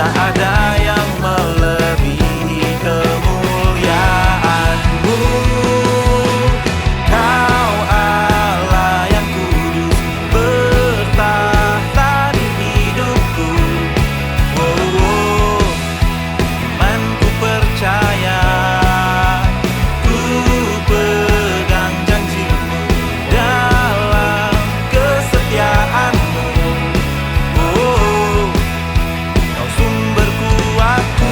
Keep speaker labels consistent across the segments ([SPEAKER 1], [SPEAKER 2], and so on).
[SPEAKER 1] tak ada yang melebihi kemuliaan-Mu. Kau Allah yang kudus bertahta di hidupku. Oh, imanku percaya, ku pegang janji-Mu dalam kesetiaan-Mu. Oh, Kau sumber kuatku.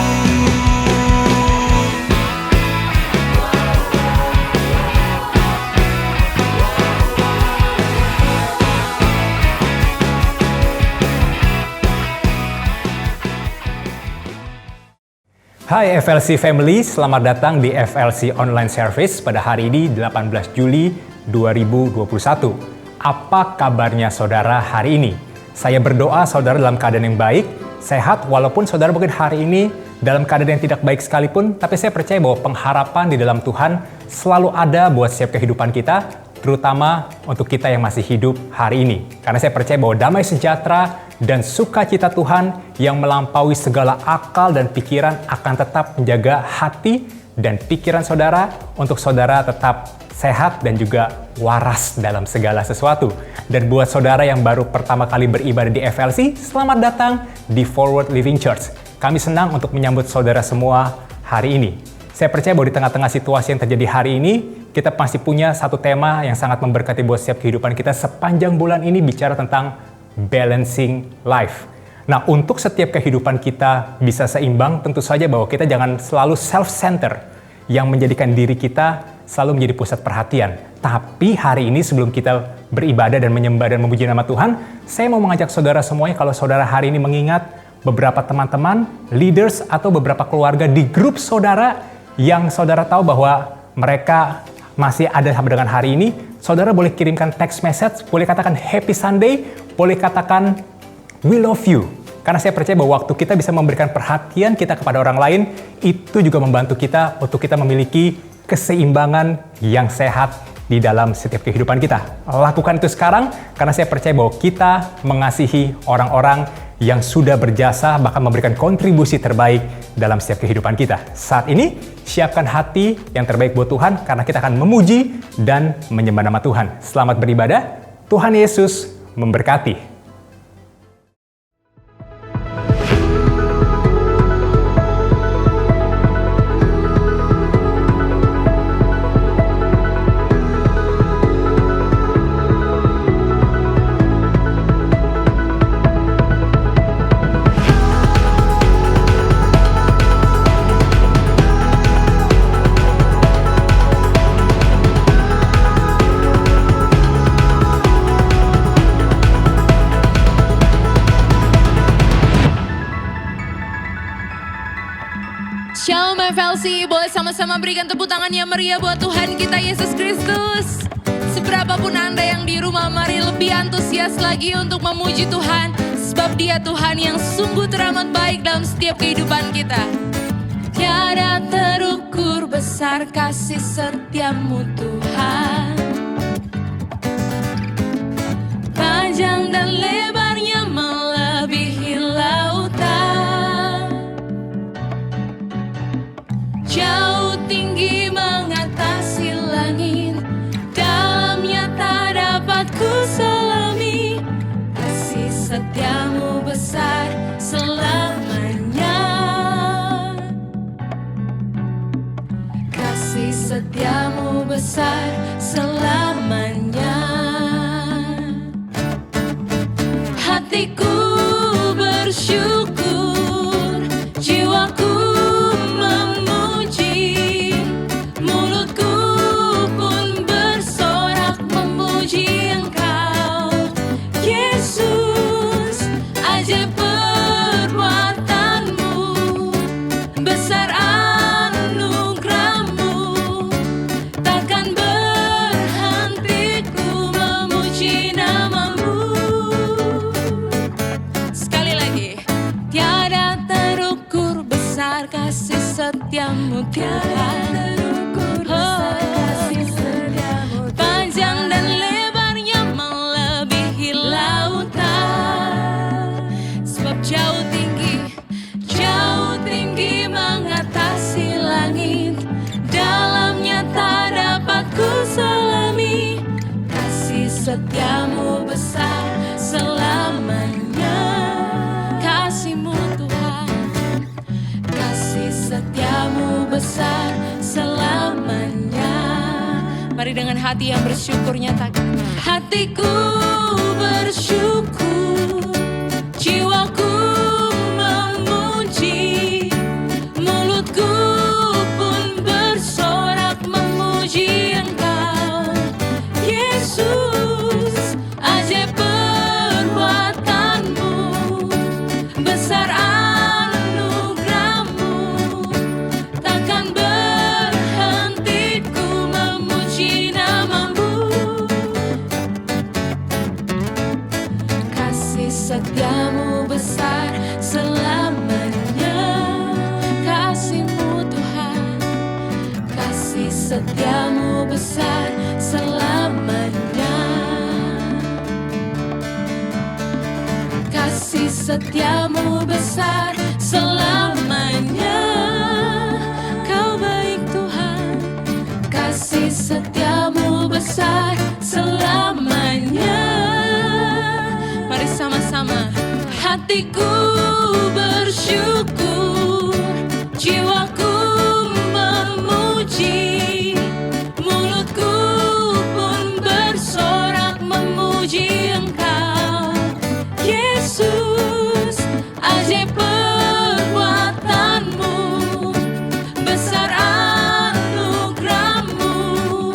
[SPEAKER 2] Hai FLC Family, selamat datang di FLC Online Service pada hari ini 18 Juli 2021. Apa kabarnya saudara hari ini? Saya berdoa saudara dalam keadaan yang baik, sehat, walaupun saudara mungkin hari ini dalam keadaan yang tidak baik sekalipun, tapi saya percaya bahwa pengharapan di dalam Tuhan selalu ada buat setiap kehidupan kita, terutama untuk kita yang masih hidup hari ini. Karena saya percaya bahwa damai sejahtera dan sukacita Tuhan yang melampaui segala akal dan pikiran akan tetap menjaga hati dan pikiran saudara untuk saudara tetap sehat dan juga waras dalam segala sesuatu. Dan buat saudara yang baru pertama kali beribadah di FLC, selamat datang di Forward Living Church. Kami senang untuk menyambut saudara semua hari ini. Saya percaya bahwa di tengah-tengah situasi yang terjadi hari ini, kita pasti punya satu tema yang sangat memberkati buat setiap kehidupan kita sepanjang bulan ini, bicara tentang balancing life. Nah, untuk setiap kehidupan kita bisa seimbang, tentu saja bahwa kita jangan selalu self-center yang menjadikan diri kita selalu menjadi pusat perhatian. Tapi hari ini sebelum kita beribadah dan menyembah dan memuji nama Tuhan, saya mau mengajak saudara semuanya, kalau saudara hari ini mengingat beberapa teman-teman, leaders atau beberapa keluarga di grup saudara yang saudara tahu bahwa mereka masih ada sampai dengan hari ini, saudara boleh kirimkan text message, boleh katakan Happy Sunday, boleh katakan We love you. Karena saya percaya bahwa waktu kita bisa memberikan perhatian kita kepada orang lain, itu juga membantu kita untuk kita memiliki keseimbangan yang sehat di dalam setiap kehidupan kita. Lakukan itu sekarang, karena saya percaya bahwa kita mengasihi orang-orang yang sudah berjasa, bahkan memberikan kontribusi terbaik dalam setiap kehidupan kita. Saat ini, siapkan hati yang terbaik buat Tuhan, karena kita akan memuji dan menyembah nama Tuhan. Selamat beribadah, Tuhan Yesus memberkati.
[SPEAKER 3] Shalom FLC, boleh sama-sama berikan tepuk tangan yang meriah buat Tuhan kita Yesus Kristus. Seberapapun Anda yang di rumah, mari lebih antusias lagi untuk memuji Tuhan, sebab Dia Tuhan yang sungguh teramat baik dalam setiap kehidupan kita. Tiada terukur besar kasih setiamu Tuhan, panjang dan lebarnya melebihi lautan, jauh tinggi mengatasi langit, dalamnya tak dapat ku selami. Kasih setiamu besar selamanya, kasih setiamu besar selamanya. Hatiku bersyukur, jiwaku memuji, mulutku pun bersorak memuji Engkau, Yesus. Ajaib perbuatanmu, besar anugerahmu, takkan berhenti ku memuji namamu. Sekali lagi, tiada terukur besar kasih setiamu Tuhan, panjang dan lebarnya melebihi lautan, sebab Mari dengan hati yang bersyukur nyatakan. Hatiku bersyukur, jiwaku memuji, mulutku pun bersorak memuji Engkau. Yesus, ajaib perbuatanmu, besar anugerahmu, takkan berhenti ku memuji namamu. Kasih setiamu besar selamanya, kasih-Mu Tuhan. Kasih setiamu besar selamanya, kasih setiamu besar selamanya. Kau baik Tuhan, kasih setiamu besar selamanya. Mari sama-sama. Hatiku bersyukur, jiwaku memuji, mulutku pun bersorak memuji Engkau. Yesus, ajaib perbuatanmu, besar anugerahmu,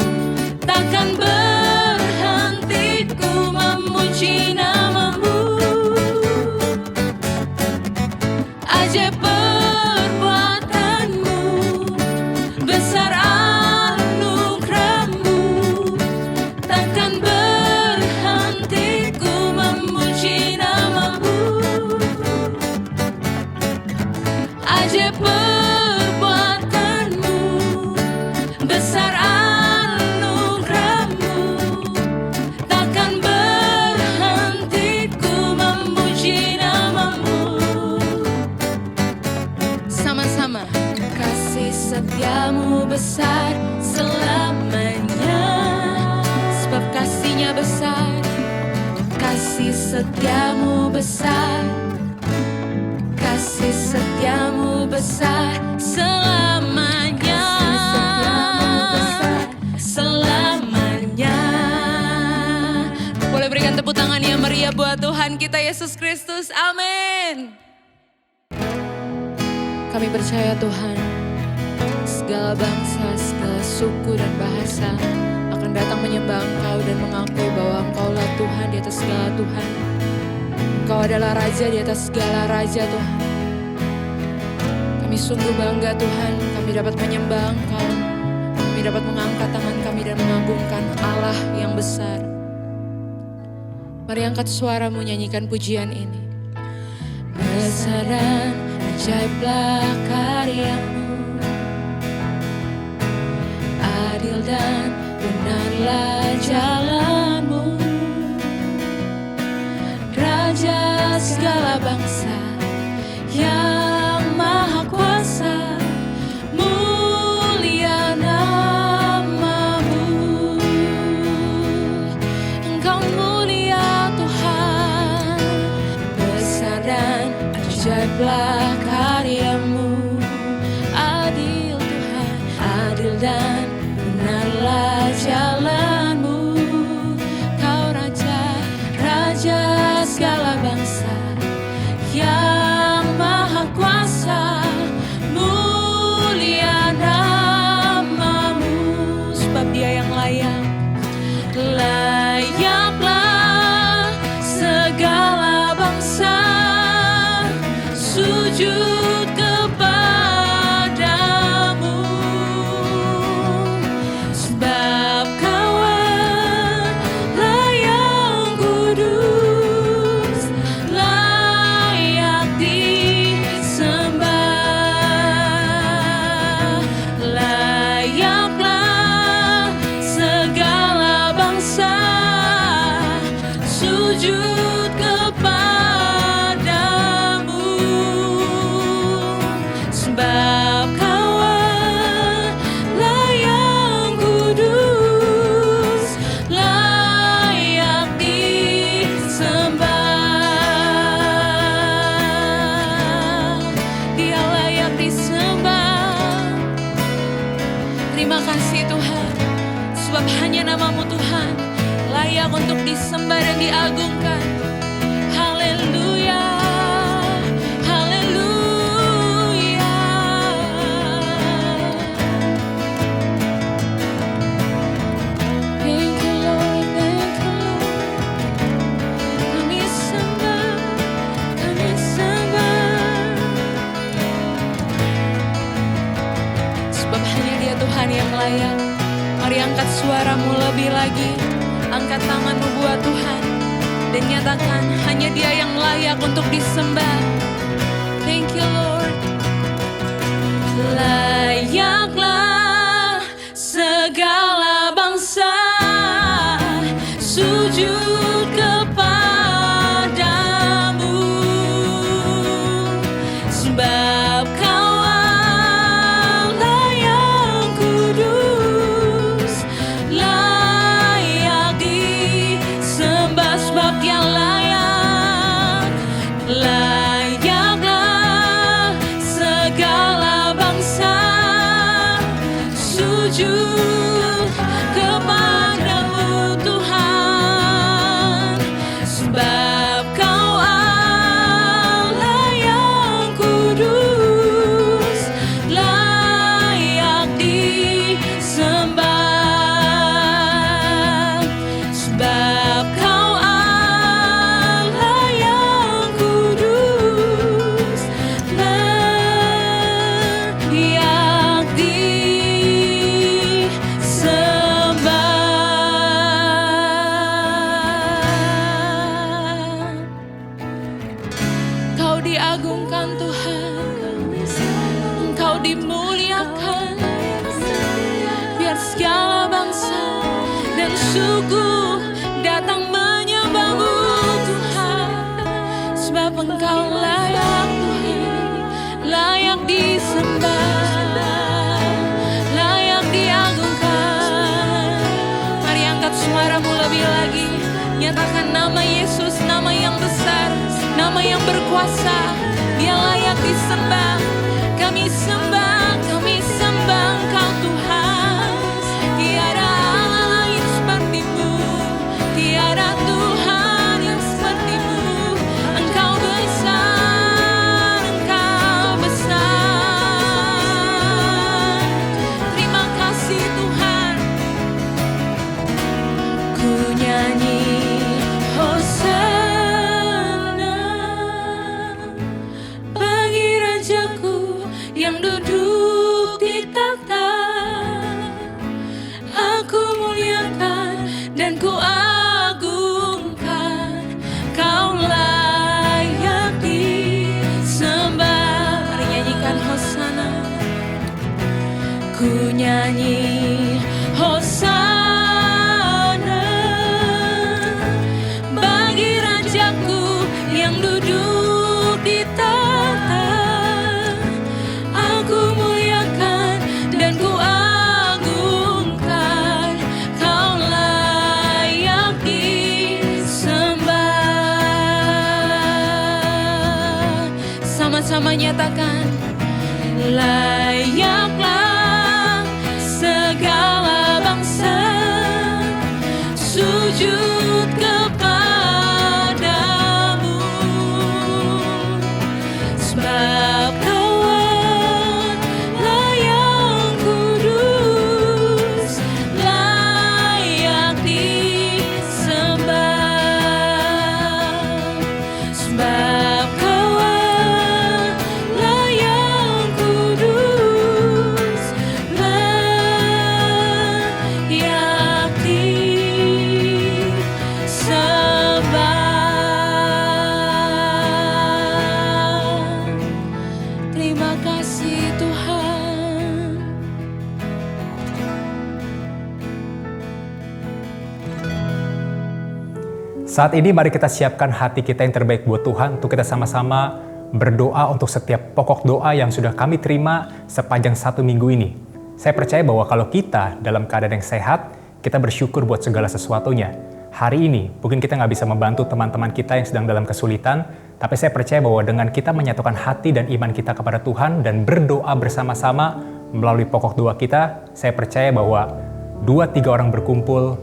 [SPEAKER 3] takkan berhenti ku memuji namamu. Ajaib perbuatanmu, besar anugerahmu, takkan berhenti ku memuji namamu. Ajaib perbuatanmu, besar anugerahmu, takkan berhenti ku memuji namamu. Sama-sama. Kasih setiamu besar selamanya, sebab kasih-Nya besar. Kasih setiamu besar, kasih setiamu besar selamanya, selamanya. Boleh berikan tepuk tangan yang meriah buat Tuhan kita Yesus Kristus. Amin. Kami percaya Tuhan, segala bangsa, segala suku dan bahasa akan datang menyembah Engkau dan mengakui bahwa Engkaulah Tuhan di atas segala Tuhan. Engkau adalah Raja di atas segala Raja Tuhan. Kami sungguh bangga Tuhan, kami dapat menyembah Engkau. Kami dapat mengangkat tangan kami dan mengagungkan Allah yang besar. Mari angkat suaramu, nyanyikan pujian ini. Besar dan ajaiblah karyamu, adil dan benarlah jalanmu. Raja segala bangsa yang maha kuasa, mulia namamu. Engkau mulia Tuhan, besar dan ajaiblah karyamu, adil Tuhan, adil dan benarlah jalanmu. Kau Raja, Raja segala bangsa yang maha kuasa, mulia namamu. Sebab Dia yang layak, layaklah segala bangsa sujud kepadamu. Sebab Kaulah yang kudus, layak disembah. Layaklah segala bangsa sujud kepadamu. Sebab Kaulah yang kudus, layak disembah. Dia layak disembah. Terima kasih Tuhan, Sebab hanya nama-Mu Tuhan layak untuk disembah dan diagungkan. Haleluya, haleluya. Thank you Lord, thank you Lord. Kami sembah, kami sembah. Sebab hanya Dia Tuhan yang layak. Mari angkat suaramu lebih lagi, angkat tanganmu buat Tuhan, dan nyatakan hanya Dia yang layak untuk disembah. Thank you Lord. Layaklah segala bangsa sujud kepadamu, sebab Kau Allah yang kudus, layak disembah sebab Dia layak. Layaklah segala bangsa sujud kepadamu Tuhan, sebab Kau Allah yang kudus, layak disembah. Sebab Kau Allah yang kudus, layak disembah. Kau diagungkan Tuhan, Engkau dimuliakan, biar segala bangsa dan suku datang menyembah-Mu Tuhan, sebab Engkau layak Tuhan, layak disembah, layak diagungkan. Mari angkat suaramu lebih lagi, nyatakan nama Yesus, nama yang besar, nama yang berkuasa. Dia layak disembah. Kami sembah Engkau Tuhan. Tiada Allah lain seperti-Mu, tiada Tuhan yang seperti-Mu. Engkau besar, Engkau besar. Terima kasih Tuhan. Ku nyanyi Hosana bagi Rajaku yang duduk di takhta. Aku muliakan dan ku agungkan, Kau layak disembah. Mari nyanyikan Hosana. Ku nyanyi Hosana bagi Rajaku yang duduk di takhta. Aku muliakan dan ku agungkan, Kau layak disembah. Sama-sama nyatakan, layaklah segala bangsa sujud kepadamu, sebab Kau Allah yang kudus, layak disembah. Sebab Kau Allah yang kudus, layak disembah. Terima kasih Tuhan.
[SPEAKER 2] Saat ini mari kita siapkan hati kita yang terbaik buat Tuhan untuk kita sama-sama berdoa untuk setiap pokok doa yang sudah kami terima sepanjang 1 minggu ini. Saya percaya bahwa kalau kita dalam keadaan yang sehat, kita bersyukur buat segala sesuatunya. Hari ini mungkin kita nggak bisa membantu teman-teman kita yang sedang dalam kesulitan, tapi saya percaya bahwa dengan kita menyatukan hati dan iman kita kepada Tuhan dan berdoa bersama-sama melalui pokok doa kita, saya percaya bahwa 2-3 orang berkumpul,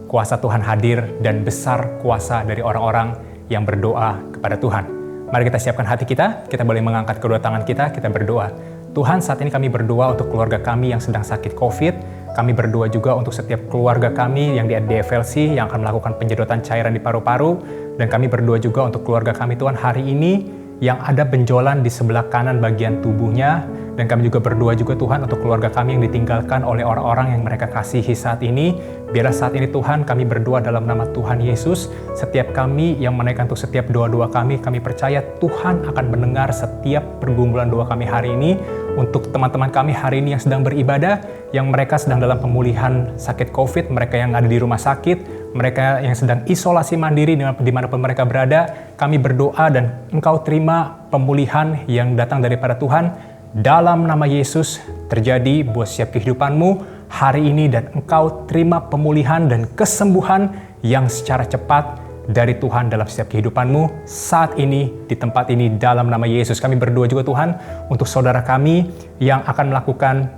[SPEAKER 2] kuasa Tuhan hadir dan besar kuasa dari orang-orang yang berdoa kepada Tuhan. Mari kita siapkan hati kita boleh mengangkat kedua tangan kita berdoa. Tuhan, saat ini kami berdoa untuk keluarga kami yang sedang sakit COVID. Kami berdoa juga untuk setiap keluarga kami yang di FLC yang akan melakukan penyedotan cairan di paru-paru. Dan kami berdoa juga untuk keluarga kami Tuhan hari ini yang ada benjolan di sebelah kanan bagian tubuhnya. Dan kami juga berdoa juga Tuhan untuk keluarga kami yang ditinggalkan oleh orang-orang yang mereka kasihi saat ini. Biarlah saat ini Tuhan kami berdoa dalam nama Tuhan Yesus. Setiap kami yang menaikkan untuk setiap doa-doa kami percaya Tuhan akan mendengar setiap pergumulan doa kami hari ini. Untuk teman-teman kami hari ini yang sedang beribadah, yang mereka sedang dalam pemulihan sakit COVID, mereka yang ada di rumah sakit, mereka yang sedang isolasi mandiri dimanapun mereka berada, kami berdoa dan Engkau terima pemulihan yang datang daripada Tuhan. Dalam nama Yesus terjadi buat setiap kehidupanmu hari ini dan engkau terima pemulihan dan kesembuhan yang secara cepat dari Tuhan dalam setiap kehidupanmu saat ini di tempat ini dalam nama Yesus. Kami berdoa juga Tuhan untuk saudara kami yang akan melakukan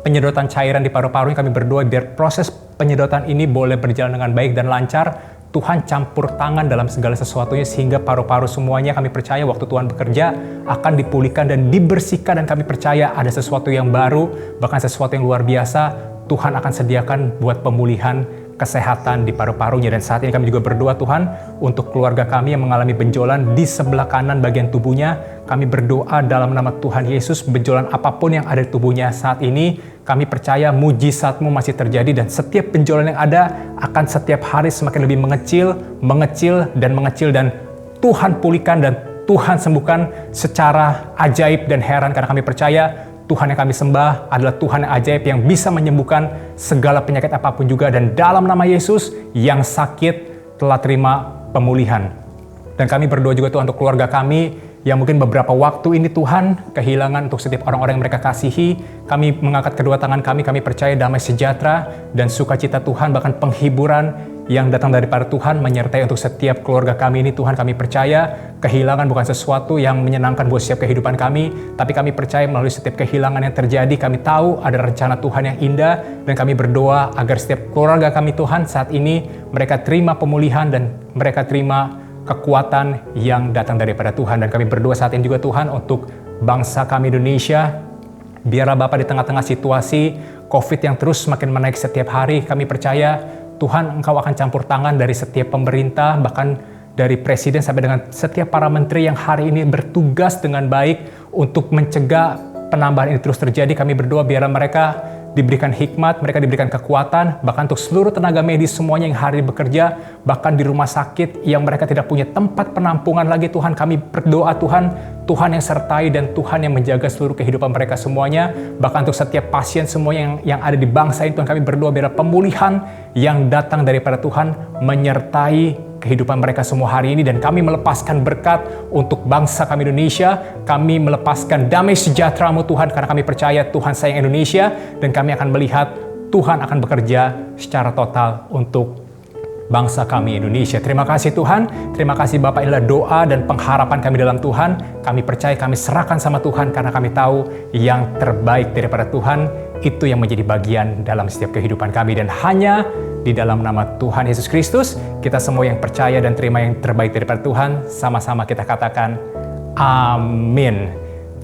[SPEAKER 2] penyedotan cairan di paru-paru. Kami berdoa biar proses penyedotan ini boleh berjalan dengan baik dan lancar. Tuhan campur tangan dalam segala sesuatunya sehingga paru-paru semuanya kami percaya waktu Tuhan bekerja akan dipulihkan dan dibersihkan, dan kami percaya ada sesuatu yang baru, bahkan sesuatu yang luar biasa Tuhan akan sediakan buat pemulihan kesehatan di paru-parunya. Dan saat ini kami juga berdoa Tuhan untuk keluarga kami yang mengalami benjolan di sebelah kanan bagian tubuhnya. Kami berdoa dalam nama Tuhan Yesus, benjolan apapun yang ada di tubuhnya saat ini, kami percaya mujizat-Mu masih terjadi dan setiap benjolan yang ada akan setiap hari semakin lebih mengecil dan Tuhan pulihkan dan Tuhan sembuhkan secara ajaib dan heran, karena kami percaya Tuhan yang kami sembah adalah Tuhan yang ajaib yang bisa menyembuhkan segala penyakit apapun juga. Dan dalam nama Yesus yang sakit telah terima pemulihan. Dan kami berdoa juga Tuhan untuk keluarga kami yang mungkin beberapa waktu ini Tuhan kehilangan untuk setiap orang-orang yang mereka kasihi. Kami mengangkat kedua tangan kami percaya damai sejahtera dan sukacita Tuhan, bahkan penghiburan yang datang daripada Tuhan menyertai untuk setiap keluarga kami ini. Tuhan, kami percaya kehilangan bukan sesuatu yang menyenangkan buat setiap kehidupan kami, tapi kami percaya melalui setiap kehilangan yang terjadi, kami tahu ada rencana Tuhan yang indah, dan kami berdoa agar setiap keluarga kami Tuhan saat ini mereka terima pemulihan dan mereka terima kekuatan yang datang daripada Tuhan. Dan kami berdoa saat ini juga Tuhan untuk bangsa kami Indonesia. Biarlah Bapa di tengah-tengah situasi COVID yang terus semakin menaik setiap hari, kami percaya Tuhan Engkau akan campur tangan dari setiap pemerintah, bahkan dari presiden sampai dengan setiap para menteri yang hari ini bertugas dengan baik untuk mencegah penambahan ini terus terjadi. Kami berdoa biarlah mereka diberikan hikmat, mereka diberikan kekuatan, bahkan untuk seluruh tenaga medis semuanya yang hari ini bekerja, bahkan di rumah sakit yang mereka tidak punya tempat penampungan lagi. Tuhan, kami berdoa Tuhan yang sertai dan Tuhan yang menjaga seluruh kehidupan mereka semuanya, bahkan untuk setiap pasien semuanya yang ada di bangsa ini. Tuhan, kami berdoa biarlah pemulihan yang datang daripada Tuhan menyertai kehidupan mereka semua hari ini, dan kami melepaskan berkat untuk bangsa kami Indonesia. Kami melepaskan damai sejahtera-Mu Tuhan, karena kami percaya Tuhan sayang Indonesia, dan kami akan melihat Tuhan akan bekerja secara total untuk bangsa kami Indonesia. Terima kasih Tuhan, terima kasih Bapak, inilah doa dan pengharapan kami dalam Tuhan. Kami percaya, kami serahkan sama Tuhan, karena kami tahu yang terbaik daripada Tuhan itu yang menjadi bagian dalam setiap kehidupan kami. Dan hanya di dalam nama Tuhan Yesus Kristus, kita semua yang percaya dan terima yang terbaik daripada Tuhan, sama-sama kita katakan amin.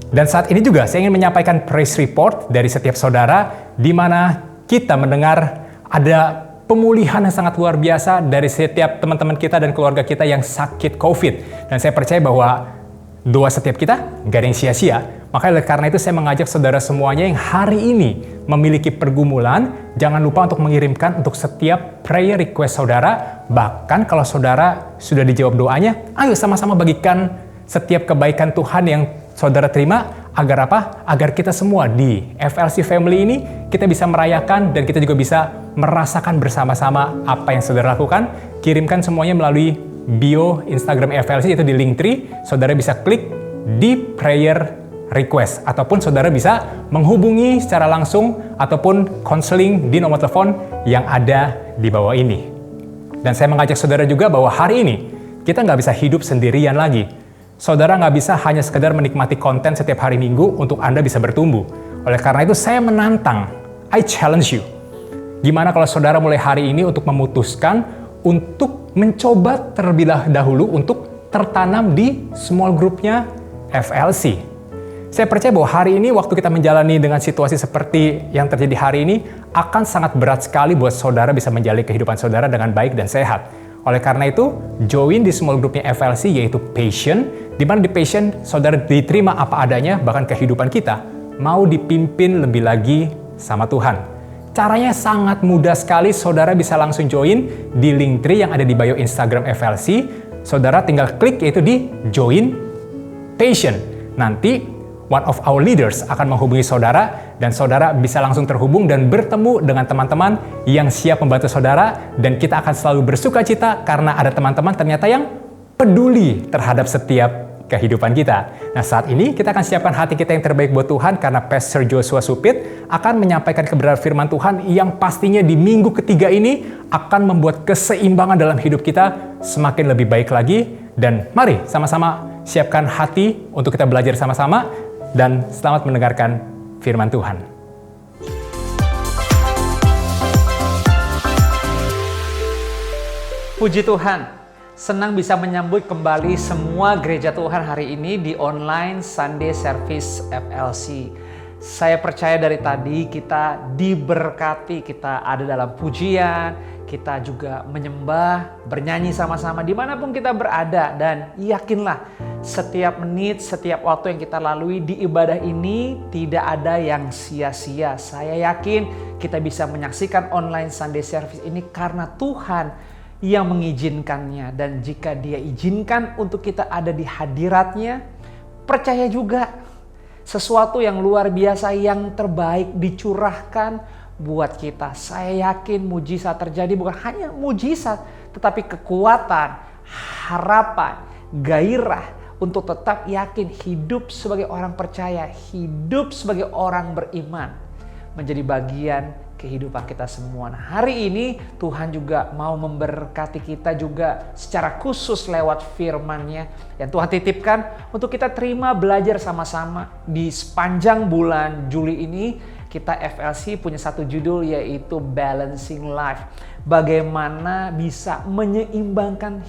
[SPEAKER 2] Dan saat ini juga saya ingin menyampaikan praise report dari setiap saudara, di mana kita mendengar ada pemulihan yang sangat luar biasa dari setiap teman-teman kita dan keluarga kita yang sakit COVID. Dan saya percaya bahwa doa setiap kita gak ada yang sia-sia. Makanya karena itu saya mengajak saudara semuanya yang hari ini memiliki pergumulan, jangan lupa untuk mengirimkan untuk setiap prayer request saudara. Bahkan kalau saudara sudah dijawab doanya, ayo sama-sama bagikan setiap kebaikan Tuhan yang saudara terima. Agar apa? Agar kita semua di FLC Family ini kita bisa merayakan dan kita juga bisa merasakan bersama-sama apa yang saudara lakukan. Kirimkan semuanya melalui bio Instagram FLC, itu di Linktree. Saudara bisa klik di prayer request, ataupun saudara bisa menghubungi secara langsung ataupun konseling di nomor telepon yang ada di bawah ini. Dan saya mengajak saudara juga bahwa hari ini kita nggak bisa hidup sendirian lagi. Saudara nggak bisa hanya sekedar menikmati konten setiap hari Minggu untuk Anda bisa bertumbuh. Oleh karena itu saya menantang, I challenge you. Gimana kalau saudara mulai hari ini untuk memutuskan untuk mencoba terlebih dahulu untuk tertanam di small groupnya FLC. Saya percaya bahwa hari ini waktu kita menjalani dengan situasi seperti yang terjadi hari ini akan sangat berat sekali buat saudara bisa menjalani kehidupan saudara dengan baik dan sehat. Oleh karena itu, join di small groupnya FLC yaitu Passion, di mana di Passion saudara diterima apa adanya, bahkan kehidupan kita mau dipimpin lebih lagi sama Tuhan. Caranya sangat mudah sekali, saudara bisa langsung join di Linktree yang ada di bio Instagram FLC. Saudara tinggal klik yaitu di Join Passion. Nanti one of our leaders akan menghubungi saudara dan saudara bisa langsung terhubung dan bertemu dengan teman-teman yang siap membantu saudara, dan kita akan selalu bersuka cita karena ada teman-teman ternyata yang peduli terhadap setiap kehidupan kita. Nah, saat ini kita akan siapkan hati kita yang terbaik buat Tuhan karena Pastor Joshua Supit akan menyampaikan kebenaran firman Tuhan yang pastinya di minggu ketiga ini akan membuat keseimbangan dalam hidup kita semakin lebih baik lagi. Dan mari sama-sama siapkan hati untuk kita belajar sama-sama, dan selamat mendengarkan firman Tuhan.
[SPEAKER 4] Puji Tuhan. Senang bisa menyambut kembali semua gereja Tuhan hari ini di online Sunday Service FLC. Saya percaya dari tadi kita diberkati, kita ada dalam pujian, kita juga menyembah, bernyanyi sama-sama dimanapun kita berada. Dan yakinlah setiap menit, setiap waktu yang kita lalui di ibadah ini tidak ada yang sia-sia. Saya yakin kita bisa menyaksikan online Sunday Service ini karena Tuhan yang mengizinkannya, dan jika Dia izinkan untuk kita ada di hadiratnya, percaya juga sesuatu yang luar biasa, yang terbaik dicurahkan buat kita. Saya yakin mujizat terjadi, bukan hanya mujizat, tetapi kekuatan, harapan, gairah untuk tetap yakin hidup sebagai orang percaya, hidup sebagai orang beriman menjadi bagian kehidupan kita semua. Nah, hari ini Tuhan juga mau memberkati kita juga secara khusus lewat firman-Nya yang Tuhan titipkan untuk kita terima belajar sama-sama. Di sepanjang bulan Juli ini kita FLC punya satu judul yaitu Balancing Life. Bagaimana bisa menyeimbangkan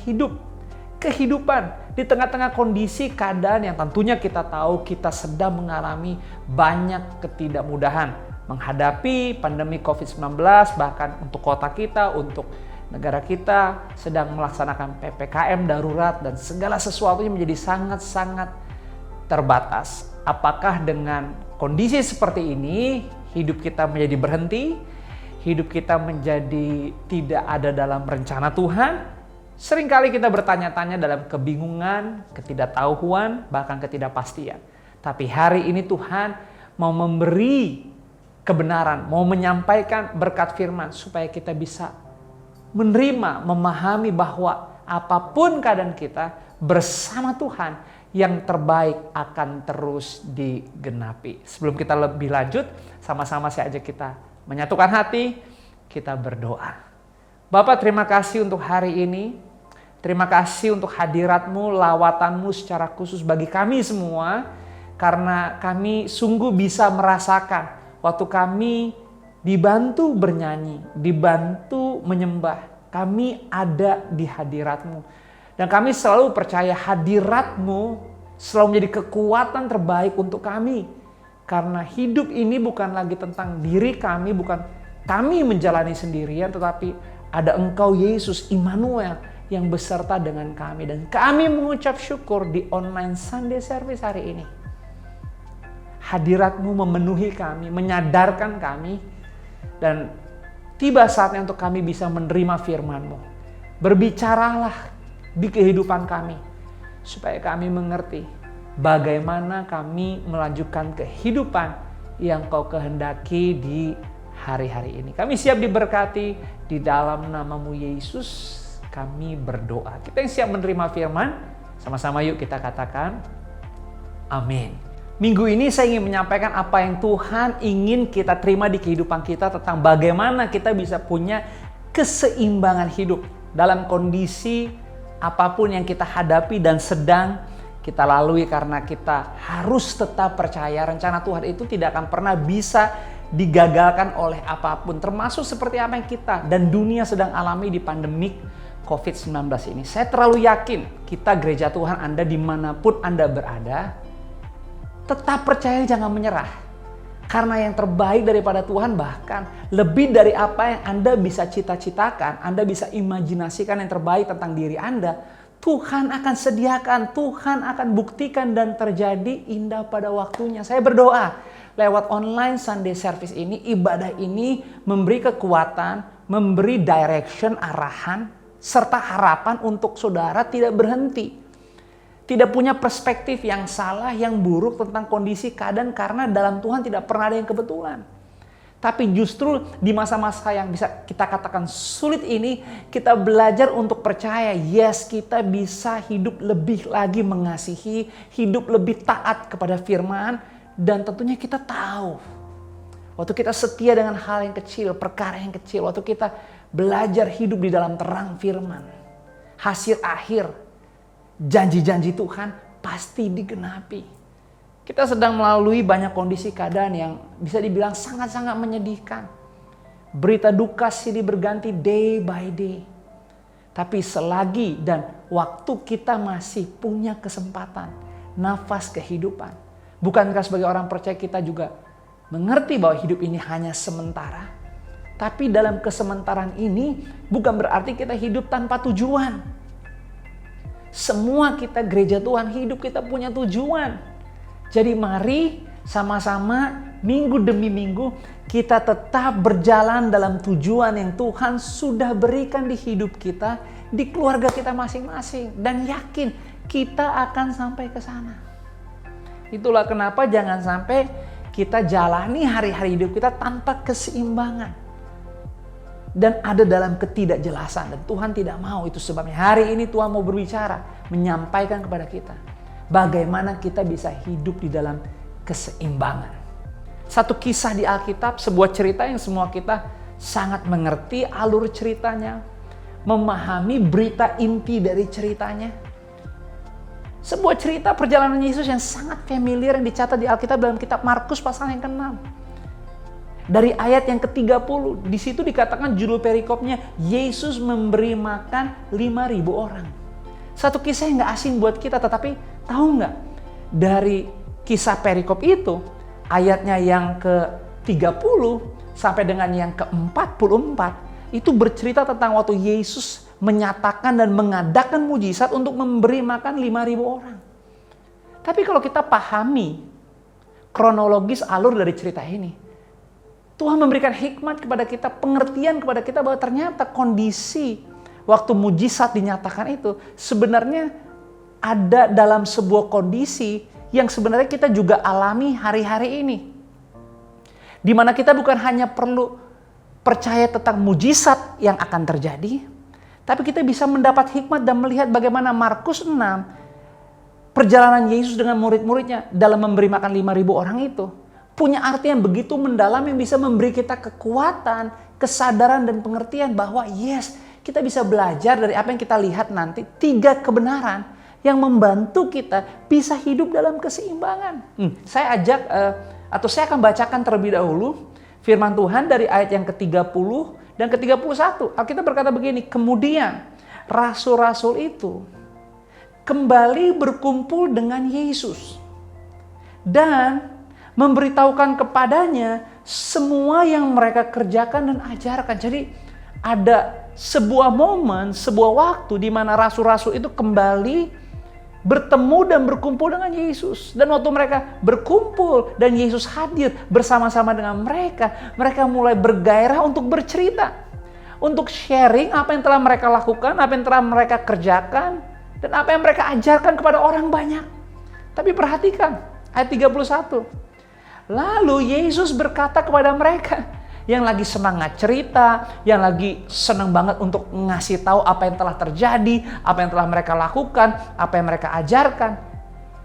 [SPEAKER 4] kehidupan di tengah-tengah kondisi keadaan yang tentunya kita tahu kita sedang mengalami banyak ketidakmudahan. Menghadapi pandemi COVID-19, bahkan untuk kota kita, untuk negara kita sedang melaksanakan PPKM darurat dan segala sesuatunya menjadi sangat-sangat terbatas. Apakah dengan kondisi seperti ini hidup kita menjadi berhenti? Hidup kita menjadi tidak ada dalam rencana Tuhan? Seringkali kita bertanya-tanya dalam kebingungan, ketidaktahuan, bahkan ketidakpastian. Tapi hari ini Tuhan mau memberi kebenaran, mau menyampaikan berkat firman supaya kita bisa menerima, memahami bahwa apapun keadaan kita bersama Tuhan yang terbaik akan terus digenapi. Sebelum kita lebih lanjut, sama-sama saya ajak kita menyatukan hati, kita berdoa. Bapa, terima kasih untuk hari ini. Terima kasih untuk hadirat-Mu, lawatan-Mu secara khusus bagi kami semua, karena kami sungguh bisa merasakan waktu kami dibantu bernyanyi, dibantu menyembah, kami ada di hadirat-Mu. Dan kami selalu percaya hadirat-Mu selalu menjadi kekuatan terbaik untuk kami. Karena hidup ini bukan lagi tentang diri kami, bukan kami menjalani sendirian, tetapi ada Engkau Yesus Immanuel yang beserta dengan kami. Dan kami mengucap syukur di online Sunday Service hari ini. Hadirat-Mu memenuhi kami, menyadarkan kami, dan tiba saatnya untuk kami bisa menerima firman-Mu. Berbicaralah di kehidupan kami, supaya kami mengerti bagaimana kami melanjutkan kehidupan yang Kau kehendaki di hari-hari ini. Kami siap diberkati di dalam nama-Mu Yesus, kami berdoa. Kita yang siap menerima firman, sama-sama yuk kita katakan, amin. Minggu ini saya ingin menyampaikan apa yang Tuhan ingin kita terima di kehidupan kita tentang bagaimana kita bisa punya keseimbangan hidup dalam kondisi apapun yang kita hadapi dan sedang kita lalui, karena kita harus tetap percaya rencana Tuhan itu tidak akan pernah bisa digagalkan oleh apapun, termasuk seperti apa yang kita dan dunia sedang alami di pandemik COVID-19 ini. Saya terlalu yakin kita gereja Tuhan, Anda dimanapun Anda berada, tetap percaya, jangan menyerah. Karena yang terbaik daripada Tuhan, bahkan lebih dari apa yang Anda bisa cita-citakan, Anda bisa imajinasikan yang terbaik tentang diri Anda, Tuhan akan sediakan, Tuhan akan buktikan dan terjadi indah pada waktunya. Saya berdoa lewat online Sunday Service ini, ibadah ini memberi kekuatan, memberi direction, arahan, serta harapan untuk saudara tidak berhenti. Tidak punya perspektif yang salah, yang buruk tentang kondisi keadaan, karena dalam Tuhan tidak pernah ada yang kebetulan. Tapi justru di masa-masa yang bisa kita katakan sulit ini, kita belajar untuk percaya, yes, kita bisa hidup lebih lagi mengasihi, hidup lebih taat kepada firman, dan tentunya kita tahu, waktu kita setia dengan hal yang kecil, perkara yang kecil, waktu kita belajar hidup di dalam terang firman, hasil akhir, janji-janji Tuhan pasti digenapi. Kita sedang melalui banyak kondisi keadaan yang bisa dibilang sangat-sangat menyedihkan. Berita duka silih berganti day by day. Tapi selagi dan waktu kita masih punya kesempatan, nafas kehidupan, bukankah sebagai orang percaya kita juga mengerti bahwa hidup ini hanya sementara? Tapi dalam kesementaraan ini bukan berarti kita hidup tanpa tujuan. Semua kita gereja Tuhan, hidup kita punya tujuan. Jadi mari sama-sama minggu demi minggu kita tetap berjalan dalam tujuan yang Tuhan sudah berikan di hidup kita, di keluarga kita masing-masing. Dan yakin kita akan sampai ke sana. Itulah kenapa jangan sampai kita jalani hari-hari hidup kita tanpa keseimbangan. Dan ada dalam ketidakjelasan, dan Tuhan tidak mau. Itu sebabnya hari ini Tuhan mau berbicara, menyampaikan kepada kita bagaimana kita bisa hidup di dalam keseimbangan. Satu kisah di Alkitab, sebuah cerita yang semua kita sangat mengerti alur ceritanya, memahami berita inti dari ceritanya. Sebuah cerita perjalanan Yesus yang sangat familiar yang dicatat di Alkitab dalam kitab Markus pasal yang ke-6. Dari ayat yang ke-30, di situ dikatakan judul perikopnya, Yesus memberi makan 5.000 orang. Satu kisah yang gak asing buat kita, tetapi tahu gak? Dari kisah perikop itu, ayatnya yang ke-30 sampai dengan yang ke-44, itu bercerita tentang waktu Yesus menyatakan dan mengadakan mujizat untuk memberi makan 5.000 orang. Tapi kalau kita pahami kronologis alur dari cerita ini, Tuhan memberikan hikmat kepada kita, pengertian kepada kita bahwa ternyata kondisi waktu mujizat dinyatakan itu sebenarnya ada dalam sebuah kondisi yang sebenarnya kita juga alami hari-hari ini. Di mana kita bukan hanya perlu percaya tentang mujizat yang akan terjadi, tapi kita bisa mendapat hikmat dan melihat bagaimana Markus 6, perjalanan Yesus dengan murid-muridnya dalam memberi makan 5.000 orang itu, punya arti yang begitu mendalam yang bisa memberi kita kekuatan, kesadaran dan pengertian bahwa yes, kita bisa belajar dari apa yang kita lihat nanti, 3 kebenaran yang membantu kita bisa hidup dalam keseimbangan. Saya ajak atau saya akan bacakan terlebih dahulu firman Tuhan dari ayat yang ke-30 dan ke-31. Alkitab berkata begini, kemudian rasul-rasul itu kembali berkumpul dengan Yesus dan memberitahukan kepadanya semua yang mereka kerjakan dan ajarkan. Jadi ada sebuah momen, sebuah waktu di mana rasul-rasul itu kembali bertemu dan berkumpul dengan Yesus. Dan waktu mereka berkumpul dan Yesus hadir bersama-sama dengan mereka, mereka mulai bergairah untuk bercerita, untuk sharing apa yang telah mereka lakukan, apa yang telah mereka kerjakan, dan apa yang mereka ajarkan kepada orang banyak. Tapi perhatikan ayat 31. Lalu Yesus berkata kepada mereka yang lagi semangat cerita, yang lagi senang banget untuk ngasih tahu apa yang telah terjadi, apa yang telah mereka lakukan, apa yang mereka ajarkan.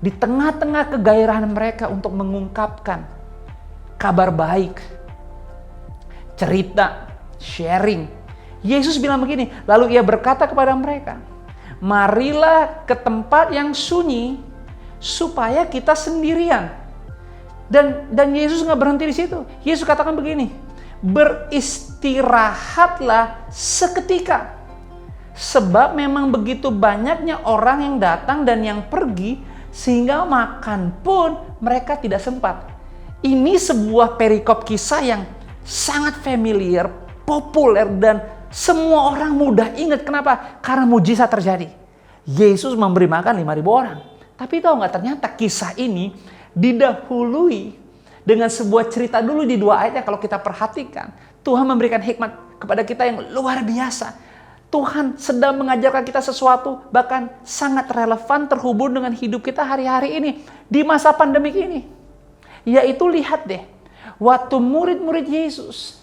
[SPEAKER 4] Di tengah-tengah kegairahan mereka untuk mengungkapkan kabar baik, cerita, sharing, Yesus bilang begini, lalu ia berkata kepada mereka, marilah ke tempat yang sunyi supaya kita sendirian. Dan Yesus nggak berhenti di situ. Yesus katakan begini, beristirahatlah seketika. Sebab memang begitu banyaknya orang yang datang dan yang pergi, sehingga makan pun mereka tidak sempat. Ini sebuah perikop kisah yang sangat familiar, populer, dan semua orang mudah ingat. Kenapa? Karena mujizat terjadi. Yesus memberi makan 5.000 orang. Tapi tahu nggak, ternyata kisah ini didahului dengan sebuah cerita dulu di 2 ayat yang kalau kita perhatikan, Tuhan memberikan hikmat kepada kita yang luar biasa. Tuhan sedang mengajarkan kita sesuatu bahkan sangat relevan terhubung dengan hidup kita hari-hari ini di masa pandemik ini. Yaitu lihat deh, waktu murid-murid Yesus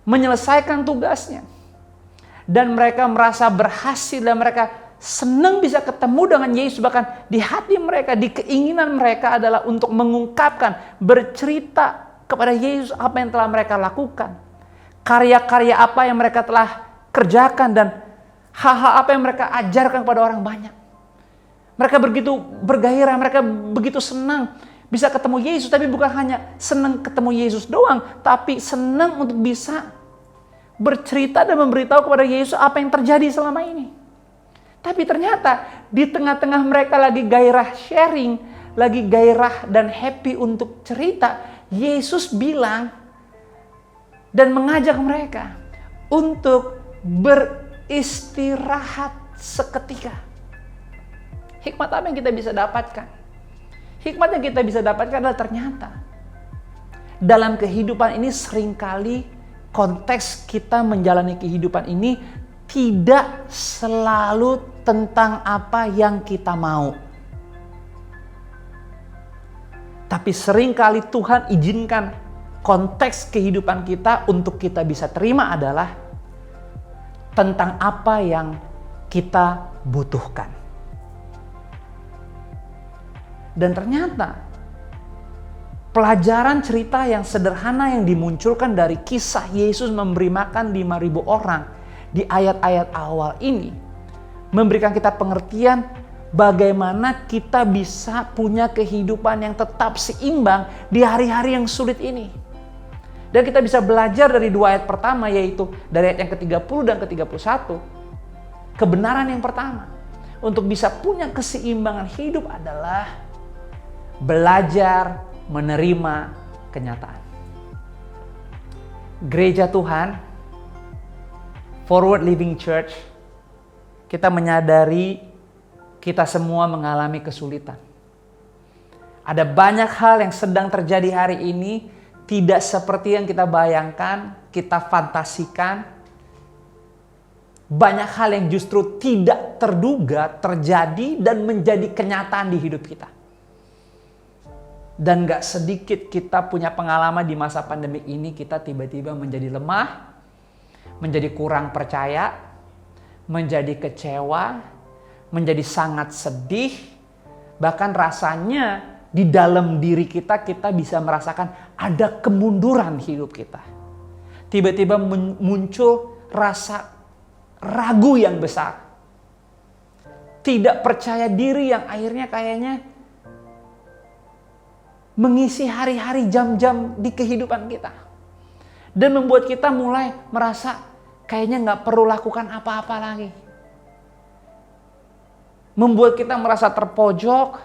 [SPEAKER 4] menyelesaikan tugasnya dan mereka merasa berhasil dan mereka senang bisa ketemu dengan Yesus, bahkan di hati mereka, di keinginan mereka adalah untuk mengungkapkan, bercerita kepada Yesus apa yang telah mereka lakukan, karya-karya apa yang mereka telah kerjakan, dan hal-hal apa yang mereka ajarkan kepada orang banyak. Mereka begitu bergairah, mereka begitu senang bisa ketemu Yesus, tapi bukan hanya senang ketemu Yesus doang, tapi senang untuk bisa bercerita dan memberitahu kepada Yesus apa yang terjadi selama ini. Tapi ternyata di tengah-tengah mereka lagi gairah sharing, lagi gairah dan happy untuk cerita, Yesus bilang dan mengajak mereka untuk beristirahat seketika. Hikmat apa yang kita bisa dapatkan? Hikmat yang kita bisa dapatkan adalah ternyata dalam kehidupan ini seringkali konteks kita menjalani kehidupan ini tidak selalu tentang apa yang kita mau. Tapi seringkali Tuhan izinkan konteks kehidupan kita untuk kita bisa terima adalah tentang apa yang kita butuhkan. Dan ternyata pelajaran cerita yang sederhana yang dimunculkan dari kisah Yesus memberi makan 5.000 orang di ayat-ayat awal ini memberikan kita pengertian bagaimana kita bisa punya kehidupan yang tetap seimbang di hari-hari yang sulit ini. Dan kita bisa belajar dari 2 ayat pertama, yaitu dari ayat yang ke-30 dan ke-31. Kebenaran yang pertama untuk bisa punya keseimbangan hidup adalah belajar menerima kenyataan. Gereja Tuhan, Forward Living Church, kita menyadari kita semua mengalami kesulitan. Ada banyak hal yang sedang terjadi hari ini tidak seperti yang kita bayangkan, kita fantasikan. Banyak hal yang justru tidak terduga terjadi dan menjadi kenyataan di hidup kita. Dan gak sedikit kita punya pengalaman di masa pandemik ini, kita tiba-tiba menjadi lemah, menjadi kurang percaya, menjadi kecewa, menjadi sangat sedih. Bahkan rasanya di dalam diri kita bisa merasakan ada kemunduran hidup kita. Tiba-tiba muncul rasa ragu yang besar. Tidak percaya diri yang akhirnya kayaknya mengisi hari-hari jam-jam di kehidupan kita. Dan membuat kita mulai merasa kayaknya gak perlu lakukan apa-apa lagi. Membuat kita merasa terpojok,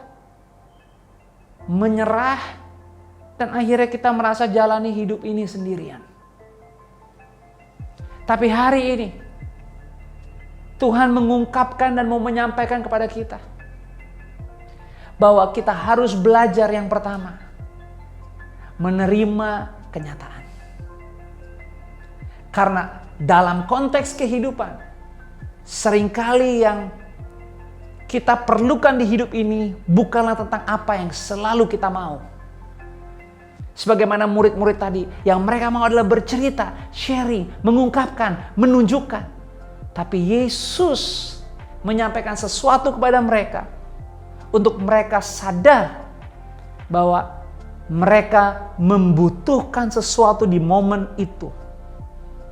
[SPEAKER 4] menyerah, dan akhirnya kita merasa jalani hidup ini sendirian. Tapi hari ini, Tuhan mengungkapkan dan mau menyampaikan kepada kita bahwa kita harus belajar yang pertama, menerima kenyataan. Karena dalam konteks kehidupan, seringkali yang kita perlukan di hidup ini bukanlah tentang apa yang selalu kita mau. Sebagaimana murid-murid tadi, yang mereka mau adalah bercerita, sharing, mengungkapkan, menunjukkan. Tapi Yesus menyampaikan sesuatu kepada mereka untuk mereka sadar bahwa mereka membutuhkan sesuatu di momen itu,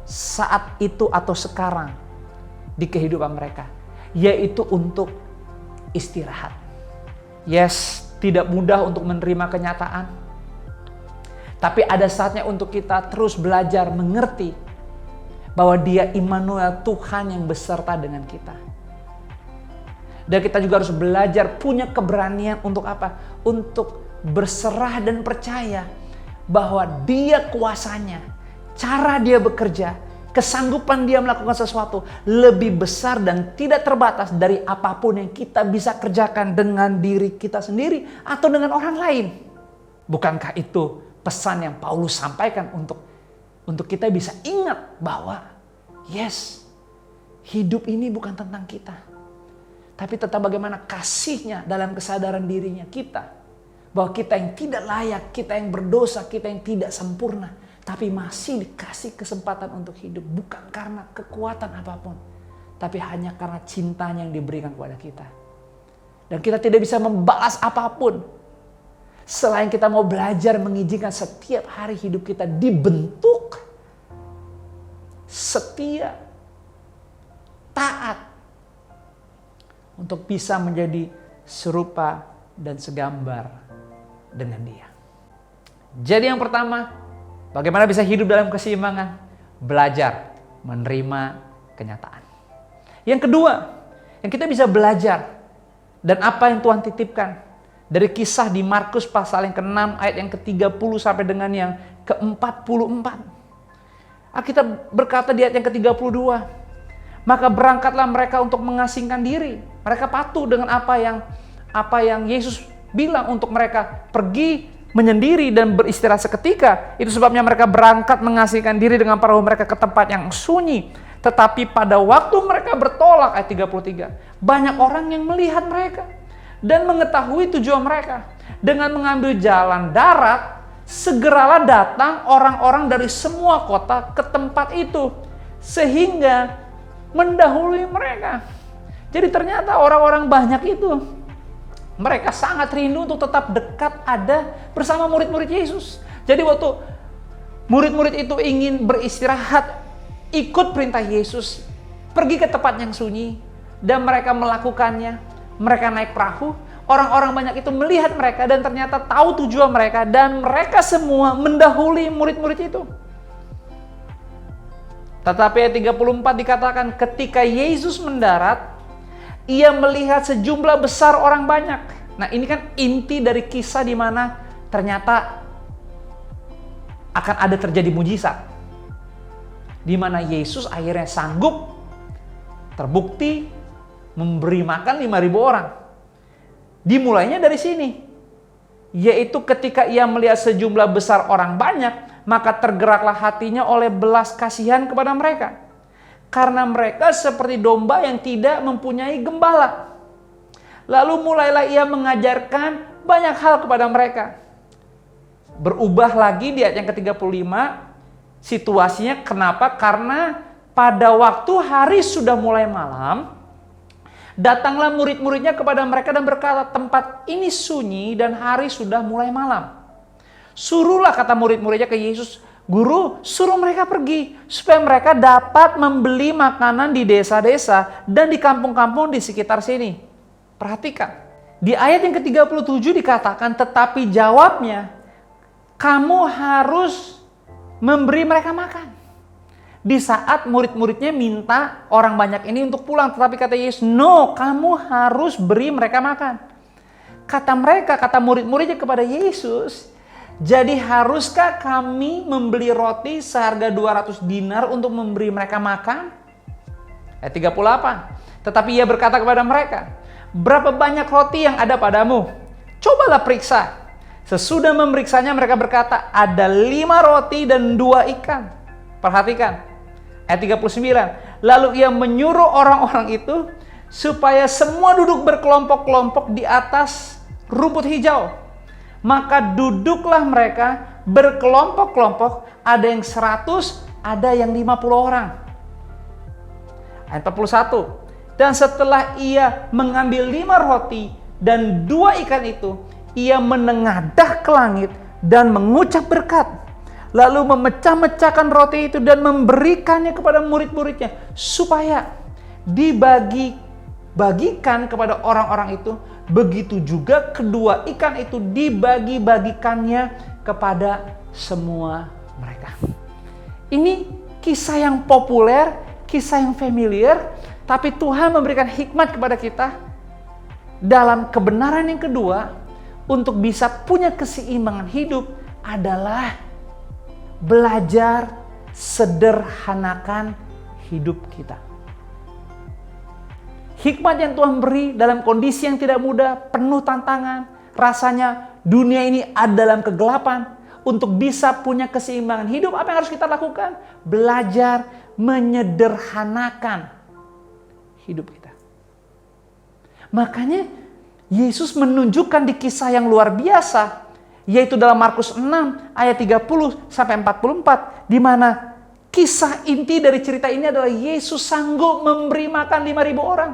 [SPEAKER 4] saat itu atau sekarang di kehidupan mereka, yaitu untuk istirahat. Yes, tidak mudah untuk menerima kenyataan. Tapi ada saatnya untuk kita terus belajar mengerti bahwa Dia Immanuel, Tuhan yang beserta dengan kita. Dan kita juga harus belajar punya keberanian untuk apa? Untuk berserah dan percaya bahwa Dia kuasanya, cara Dia bekerja, kesanggupan Dia melakukan sesuatu lebih besar dan tidak terbatas dari apapun yang kita bisa kerjakan dengan diri kita sendiri atau dengan orang lain. Bukankah itu pesan yang Paulus sampaikan untuk kita bisa ingat bahwa yes, hidup ini bukan tentang kita, tapi tentang bagaimana kasih-Nya dalam kesadaran dirinya kita. Bahwa kita yang tidak layak, kita yang berdosa, kita yang tidak sempurna, tapi masih dikasih kesempatan untuk hidup. Bukan karena kekuatan apapun, tapi hanya karena cintanya yang diberikan kepada kita. Dan kita tidak bisa membalas apapun selain kita mau belajar mengizinkan setiap hari hidup kita dibentuk setia, taat, untuk bisa menjadi serupa dan segambar dengan Dia. Jadi yang pertama, bagaimana bisa hidup dalam keseimbangan? Belajar menerima kenyataan. Yang kedua, yang kita bisa belajar dan apa yang Tuhan titipkan dari kisah di Markus pasal yang ke-6 ayat yang ke-30 sampai dengan yang ke-44. Alkitab berkata di ayat yang ke-32, maka berangkatlah mereka untuk mengasingkan diri. Mereka patuh dengan apa yang Yesus bilang untuk mereka pergi menyendiri dan beristirahat seketika. Itu sebabnya mereka berangkat mengasingkan diri dengan perahu mereka ke tempat yang sunyi. Tetapi pada waktu mereka bertolak, ayat 33, banyak orang yang melihat mereka dan mengetahui tujuan mereka. Dengan mengambil jalan darat, segeralah datang orang-orang dari semua kota ke tempat itu, sehingga mendahului mereka. Jadi ternyata orang-orang banyak itu, mereka sangat rindu untuk tetap dekat ada bersama murid-murid Yesus. Jadi waktu murid-murid itu ingin beristirahat, ikut perintah Yesus, pergi ke tempat yang sunyi, dan mereka melakukannya. Mereka naik perahu, orang-orang banyak itu melihat mereka dan ternyata tahu tujuan mereka, dan mereka semua mendahului murid-murid itu. Tetapi ayat 34 dikatakan ketika Yesus mendarat, Ia melihat sejumlah besar orang banyak. Nah, ini kan inti dari kisah di mana ternyata akan ada terjadi mujizat. Di mana Yesus akhirnya sanggup terbukti memberi makan 5.000 orang. Dimulainya dari sini. Yaitu ketika Ia melihat sejumlah besar orang banyak, maka tergeraklah hatinya oleh belas kasihan kepada mereka. Karena mereka seperti domba yang tidak mempunyai gembala. Lalu mulailah Ia mengajarkan banyak hal kepada mereka. Berubah lagi di ayat yang ke-35 situasinya. Kenapa? Karena pada waktu hari sudah mulai malam, datanglah murid-muridnya kepada mereka dan berkata, tempat ini sunyi dan hari sudah mulai malam. Suruhlah, kata murid-muridnya ke Yesus, Guru, suruh mereka pergi supaya mereka dapat membeli makanan di desa-desa dan di kampung-kampung di sekitar sini. Perhatikan, di ayat yang ke-37 dikatakan, tetapi jawabnya, kamu harus memberi mereka makan. Di saat murid-muridnya minta orang banyak ini untuk pulang, tetapi kata Yesus, no, kamu harus beri mereka makan. Kata murid-muridnya kepada Yesus, jadi haruskah kami membeli roti seharga 200 dinar untuk memberi mereka makan? Ayat 38. Tetapi Ia berkata kepada mereka, berapa banyak roti yang ada padamu? Cobalah periksa. Sesudah memeriksanya mereka berkata, ada 5 roti dan 2 ikan. Perhatikan. Ayat 39. Lalu Ia menyuruh orang-orang itu supaya semua duduk berkelompok-kelompok di atas rumput hijau. Maka duduklah mereka berkelompok-kelompok, ada yang 100, ada yang 50 orang. Ayat 41. Dan setelah Ia mengambil 5 roti dan 2 ikan itu, Ia menengadah ke langit dan mengucap berkat. Lalu memecah-mecahkan roti itu dan memberikannya kepada murid-muridnya supaya dibagi-bagikan kepada orang-orang itu, begitu juga kedua ikan itu dibagi-bagikannya kepada semua mereka. Ini kisah yang populer, kisah yang familiar, tapi Tuhan memberikan hikmat kepada kita dalam kebenaran yang kedua untuk bisa punya keseimbangan hidup adalah belajar sederhanakan hidup kita. Hikmat yang Tuhan beri dalam kondisi yang tidak mudah, penuh tantangan, rasanya dunia ini ada dalam kegelapan. Untuk bisa punya keseimbangan hidup, apa yang harus kita lakukan? Belajar menyederhanakan hidup kita. Makanya Yesus menunjukkan di kisah yang luar biasa, yaitu dalam Markus 6 ayat 30 sampai 44, di mana kisah inti dari cerita ini adalah Yesus sanggup memberi makan 5.000 orang.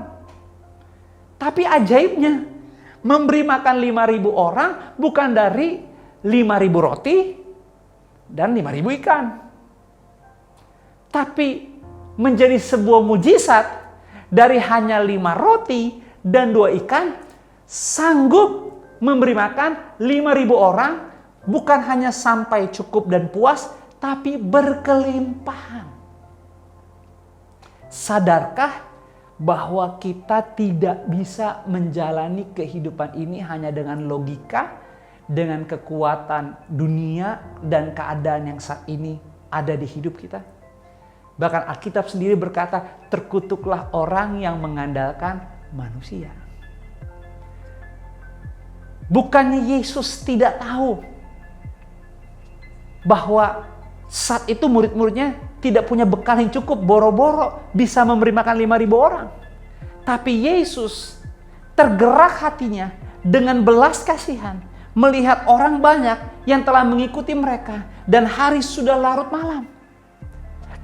[SPEAKER 4] Tapi ajaibnya, memberi makan 5.000 orang bukan dari 5.000 roti dan 5.000 ikan. Tapi menjadi sebuah mujizat dari hanya 5 roti dan 2 ikan sanggup memberi makan 5.000 orang, bukan hanya sampai cukup dan puas, tapi berkelimpahan. Sadarkah bahwa kita tidak bisa menjalani kehidupan ini hanya dengan logika, dengan kekuatan dunia dan keadaan yang saat ini ada di hidup kita? Bahkan Alkitab sendiri berkata, terkutuklah orang yang mengandalkan manusia. Bukannya Yesus tidak tahu bahwa saat itu murid-muridnya tidak punya bekal yang cukup, boro-boro bisa memberi makan 5.000 orang. Tapi Yesus tergerak hatinya dengan belas kasihan melihat orang banyak yang telah mengikuti mereka dan hari sudah larut malam.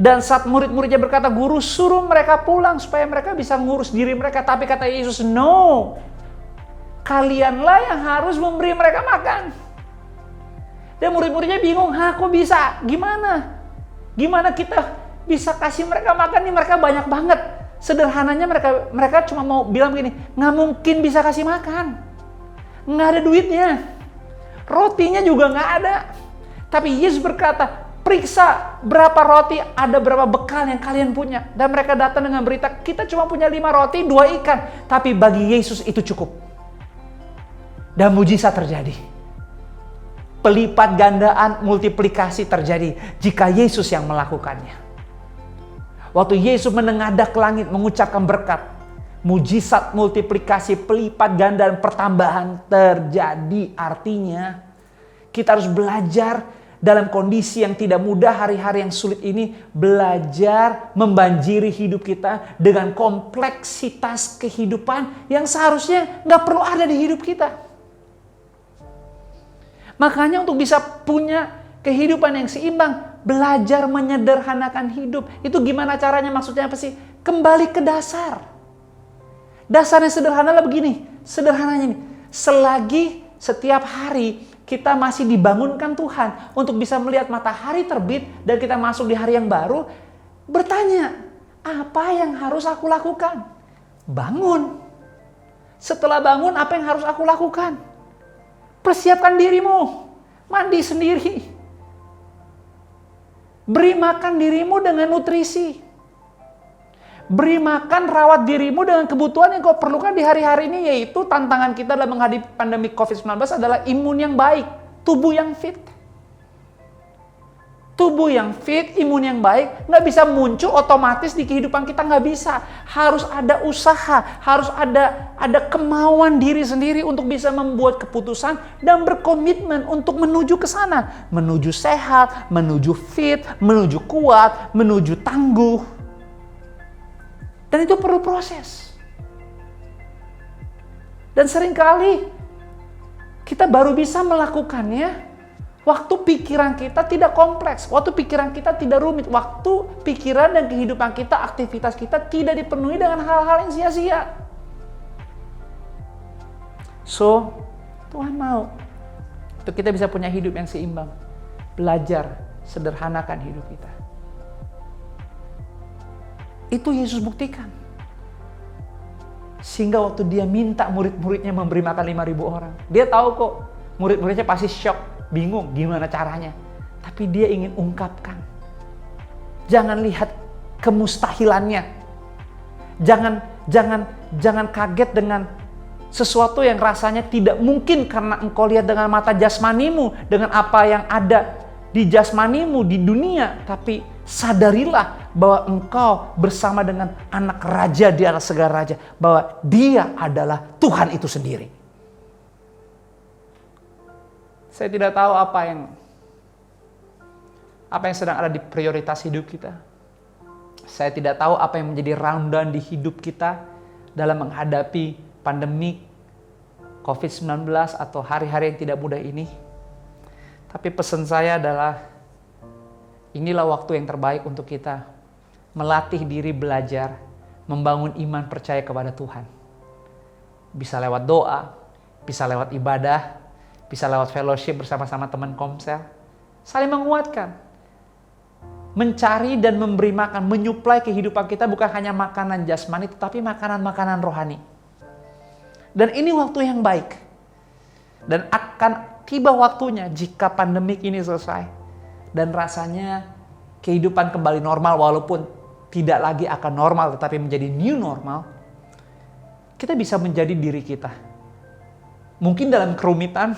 [SPEAKER 4] Dan saat murid-muridnya berkata, "Guru, suruh mereka pulang supaya mereka bisa ngurus diri mereka." Tapi kata Yesus, "No, kalianlah yang harus memberi mereka makan." Dan murid-muridnya bingung, kok bisa? Gimana? Gimana kita bisa kasih mereka makan nih? Mereka banyak banget. Sederhananya mereka cuma mau bilang begini, nggak mungkin bisa kasih makan. Nggak ada duitnya. Rotinya juga nggak ada. Tapi Yesus berkata, periksa berapa roti, ada berapa bekal yang kalian punya. Dan mereka datang dengan berita, kita cuma punya 5 roti, 2 ikan. Tapi bagi Yesus itu cukup. Dan mujizat terjadi. Pelipat gandaan, multiplikasi terjadi jika Yesus yang melakukannya. Waktu Yesus menengadah ke langit mengucapkan berkat, mujizat multiplikasi, pelipat gandaan, pertambahan terjadi. Artinya kita harus belajar dalam kondisi yang tidak mudah, hari-hari yang sulit ini, belajar membanjiri hidup kita dengan kompleksitas kehidupan yang seharusnya nggak perlu ada di hidup kita. Makanya untuk bisa punya kehidupan yang seimbang, belajar menyederhanakan hidup. Itu gimana caranya? Maksudnya apa sih? Kembali ke dasar. Dasarnya sederhana lah begini. Sederhananya nih. Selagi setiap hari kita masih dibangunkan Tuhan untuk bisa melihat matahari terbit dan kita masuk di hari yang baru, bertanya, apa yang harus aku lakukan? Bangun. Setelah bangun, apa yang harus aku lakukan? Persiapkan dirimu, mandi sendiri. Beri makan dirimu dengan nutrisi. Beri makan, rawat dirimu dengan kebutuhan yang kau perlukan di hari-hari ini, yaitu tantangan kita dalam menghadapi pandemi COVID-19 adalah imun yang baik, tubuh yang fit. Tubuh yang fit, imun yang baik, nggak bisa muncul otomatis di kehidupan kita, nggak bisa. Harus ada usaha, harus ada kemauan diri sendiri untuk bisa membuat keputusan dan berkomitmen untuk menuju ke sana. Menuju sehat, menuju fit, menuju kuat, menuju tangguh. Dan itu perlu proses. Dan seringkali kita baru bisa melakukannya waktu pikiran kita tidak kompleks, waktu pikiran kita tidak rumit, waktu pikiran dan kehidupan kita, aktivitas kita tidak dipenuhi dengan hal-hal yang sia-sia. So, Tuhan mau untuk kita bisa punya hidup yang seimbang. Belajar sederhanakan hidup kita. Itu Yesus buktikan. Sehingga waktu dia minta murid-muridnya memberi makan 5.000 orang, dia tahu kok murid-muridnya pasti shock, bingung gimana caranya. Tapi dia ingin ungkapkan. Jangan lihat kemustahilannya. Jangan kaget dengan sesuatu yang rasanya tidak mungkin karena engkau lihat dengan mata jasmanimu, dengan apa yang ada di jasmanimu di dunia. Tapi sadarilah bahwa engkau bersama dengan anak raja di atas segala raja, bahwa dia adalah Tuhan itu sendiri. Saya tidak tahu apa yang sedang ada di prioritas hidup kita. Saya tidak tahu apa yang menjadi rundown di hidup kita dalam menghadapi pandemi COVID-19 atau hari-hari yang tidak mudah ini. Tapi pesan saya adalah, inilah waktu yang terbaik untuk kita melatih diri belajar, membangun iman percaya kepada Tuhan. Bisa lewat doa, bisa lewat ibadah, bisa lewat fellowship bersama-sama teman komsel. Saling menguatkan. Mencari dan memberi makan, menyuplai kehidupan kita bukan hanya makanan jasmani, tetapi makanan-makanan rohani. Dan ini waktu yang baik. Dan akan tiba waktunya jika pandemik ini selesai. Dan rasanya kehidupan kembali normal, walaupun tidak lagi akan normal, tetapi menjadi new normal. Kita bisa menjadi diri kita. Mungkin dalam kerumitan,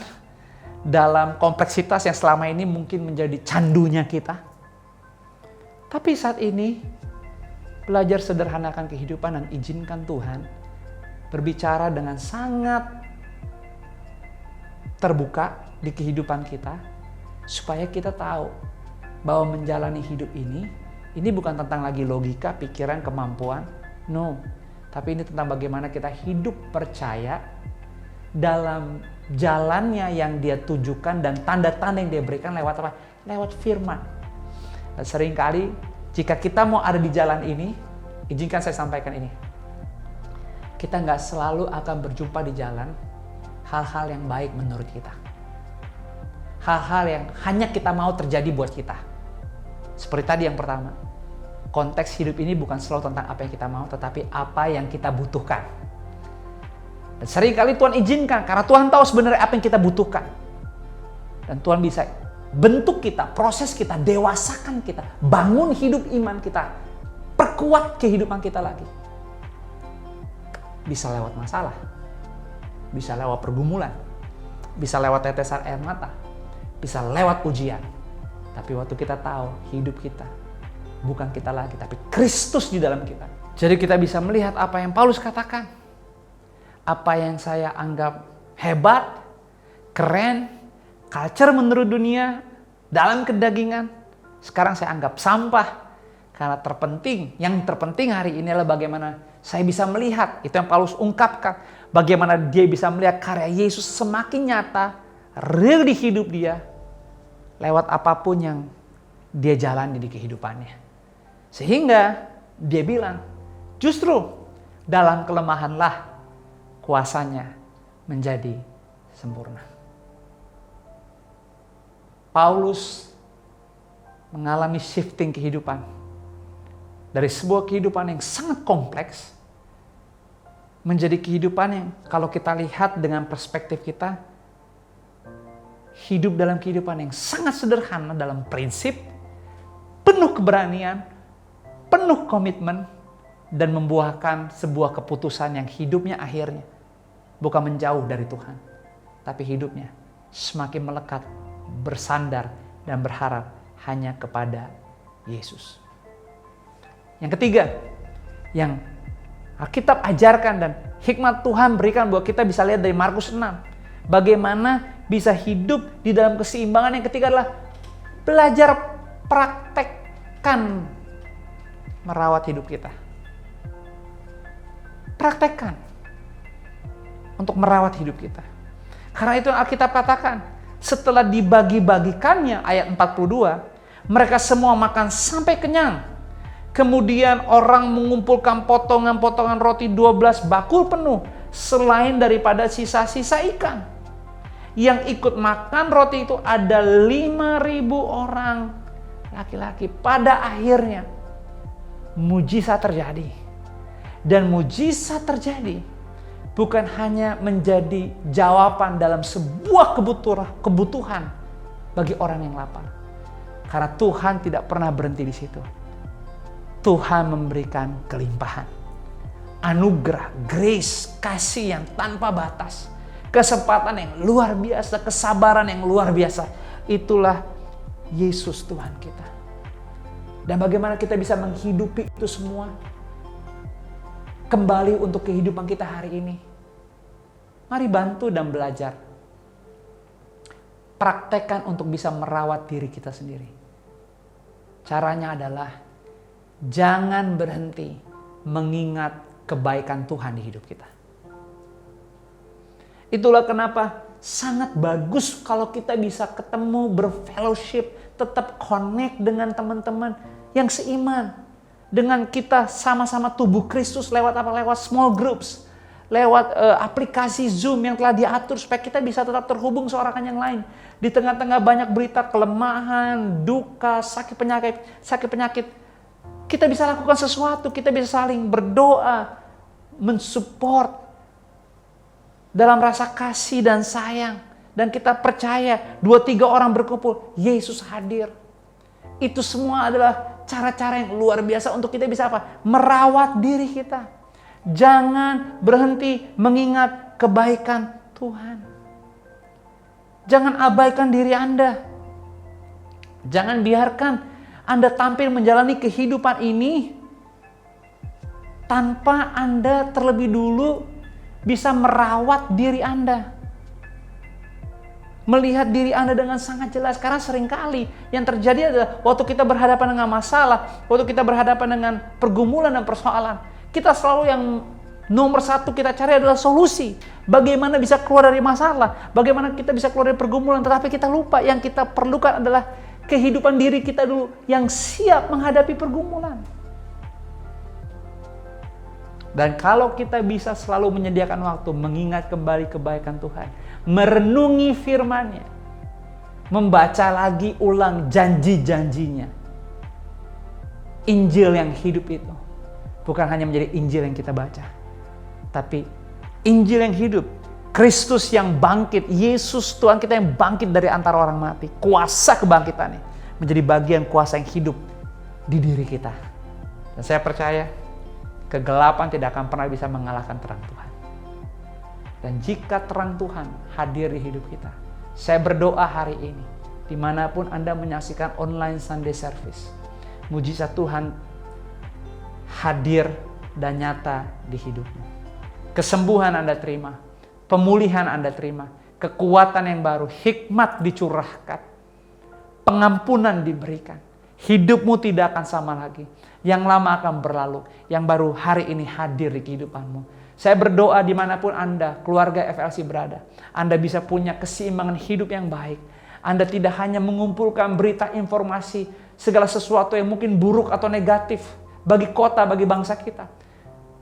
[SPEAKER 4] dalam kompleksitas yang selama ini mungkin menjadi candunya kita. Tapi saat ini, belajar sederhanakan kehidupan dan izinkan Tuhan berbicara dengan sangat terbuka di kehidupan kita, supaya kita tahu bahwa menjalani hidup ini bukan tentang lagi logika, pikiran, kemampuan. No, tapi ini tentang bagaimana kita hidup percaya dalam jalannya yang dia tujukan dan tanda-tanda yang dia berikan lewat apa? Lewat firman. Dan seringkali jika kita mau ada di jalan ini, izinkan saya sampaikan ini. Kita nggak selalu akan berjumpa di jalan hal-hal yang baik menurut kita. Hal-hal yang hanya kita mau terjadi buat kita. Seperti tadi yang pertama, konteks hidup ini bukan selalu tentang apa yang kita mau, tetapi apa yang kita butuhkan. Dan seringkali Tuhan izinkan, karena Tuhan tahu sebenarnya apa yang kita butuhkan. Dan Tuhan bisa bentuk kita, proses kita, dewasakan kita, bangun hidup iman kita, perkuat kehidupan kita lagi. Bisa lewat masalah, bisa lewat pergumulan, bisa lewat tetesan air mata, bisa lewat ujian. Tapi waktu kita tahu hidup kita bukan kita lagi, tapi Kristus di dalam kita. Jadi kita bisa melihat apa yang Paulus katakan. Apa yang saya anggap hebat, keren, culture menurut dunia, dalam kedagingan, sekarang saya anggap sampah. Karena yang terpenting hari ini adalah bagaimana saya bisa melihat, itu yang Paulus ungkapkan, bagaimana dia bisa melihat karya Yesus semakin nyata, real di hidup dia, lewat apapun yang dia jalani di kehidupannya. Sehingga dia bilang, justru dalam kelemahanlah kuasanya menjadi sempurna. Paulus mengalami shifting kehidupan dari sebuah kehidupan yang sangat kompleks menjadi kehidupan yang kalau kita lihat dengan perspektif kita, hidup dalam kehidupan yang sangat sederhana dalam prinsip, penuh keberanian, penuh komitmen, dan membuahkan sebuah keputusan yang hidupnya akhirnya bukan menjauh dari Tuhan, tapi hidupnya semakin melekat, bersandar dan berharap hanya kepada Yesus. Yang ketiga, yang Alkitab ajarkan dan hikmat Tuhan berikan bahwa kita bisa lihat dari Markus 6. Bagaimana bisa hidup di dalam keseimbangan. Yang ketiga adalah belajar praktekkan merawat hidup kita. Praktekkan untuk merawat hidup kita. Karena itu yang Alkitab katakan, setelah dibagi-bagikannya, ayat 42, mereka semua makan sampai kenyang. Kemudian orang mengumpulkan potongan-potongan roti 12 bakul penuh, selain daripada sisa-sisa ikan. Yang ikut makan roti itu ada 5.000 orang laki-laki. Pada akhirnya, mujizat terjadi. Dan mujizat terjadi bukan hanya menjadi jawaban dalam sebuah kebutuhan bagi orang yang lapar. Karena Tuhan tidak pernah berhenti di situ. Tuhan memberikan kelimpahan, anugerah, grace, kasih yang tanpa batas, kesempatan yang luar biasa, kesabaran yang luar biasa. Itulah Yesus Tuhan kita. Dan bagaimana kita bisa menghidupi itu semua kembali untuk kehidupan kita hari ini. Mari bantu dan belajar. Praktekkan untuk bisa merawat diri kita sendiri. Caranya adalah jangan berhenti mengingat kebaikan Tuhan di hidup kita. Itulah kenapa sangat bagus kalau kita bisa ketemu, berfellowship, tetap connect dengan teman-teman yang seiman. Dengan kita sama-sama tubuh Kristus lewat apa? Lewat small groups, lewat aplikasi Zoom yang telah diatur supaya kita bisa tetap terhubung seorang dengan yang lain. Di tengah-tengah banyak berita kelemahan, duka, sakit penyakit, kita bisa lakukan sesuatu, kita bisa saling berdoa, mensupport dalam rasa kasih dan sayang. Dan kita percaya 2-3 orang berkumpul, Yesus hadir. Itu semua adalah cara-cara yang luar biasa untuk kita bisa apa? Merawat diri kita. Jangan berhenti mengingat kebaikan Tuhan. Jangan abaikan diri Anda. Jangan biarkan Anda tampil menjalani kehidupan ini tanpa Anda terlebih dulu bisa merawat diri Anda. Melihat diri Anda dengan sangat jelas. Karena seringkali yang terjadi adalah waktu kita berhadapan dengan masalah, waktu kita berhadapan dengan pergumulan dan persoalan, kita selalu yang nomor satu kita cari adalah solusi. Bagaimana bisa keluar dari masalah, bagaimana kita bisa keluar dari pergumulan, tetapi kita lupa yang kita perlukan adalah kehidupan diri kita dulu yang siap menghadapi pergumulan. Dan kalau kita bisa selalu menyediakan waktu mengingat kembali kebaikan Tuhan, merenungi firman-Nya, membaca lagi ulang janji-janjinya. Injil yang hidup itu bukan hanya menjadi Injil yang kita baca, tapi Injil yang hidup, Kristus yang bangkit, Yesus Tuhan kita yang bangkit dari antara orang mati, kuasa kebangkitannya menjadi bagian kuasa yang hidup di diri kita. Dan saya percaya kegelapan tidak akan pernah bisa mengalahkan terang Tuhan. Dan jika terang Tuhan hadir di hidup kita, saya berdoa hari ini, dimanapun Anda menyaksikan online Sunday Service, mujizat Tuhan hadir dan nyata di hidupmu. Kesembuhan Anda terima, pemulihan Anda terima, kekuatan yang baru, hikmat dicurahkan, pengampunan diberikan. Hidupmu tidak akan sama lagi. Yang lama akan berlalu, yang baru hari ini hadir di kehidupanmu. Saya berdoa dimanapun Anda, keluarga FLC berada, Anda bisa punya keseimbangan hidup yang baik. Anda tidak hanya mengumpulkan berita informasi, segala sesuatu yang mungkin buruk atau negatif bagi kota, bagi bangsa kita.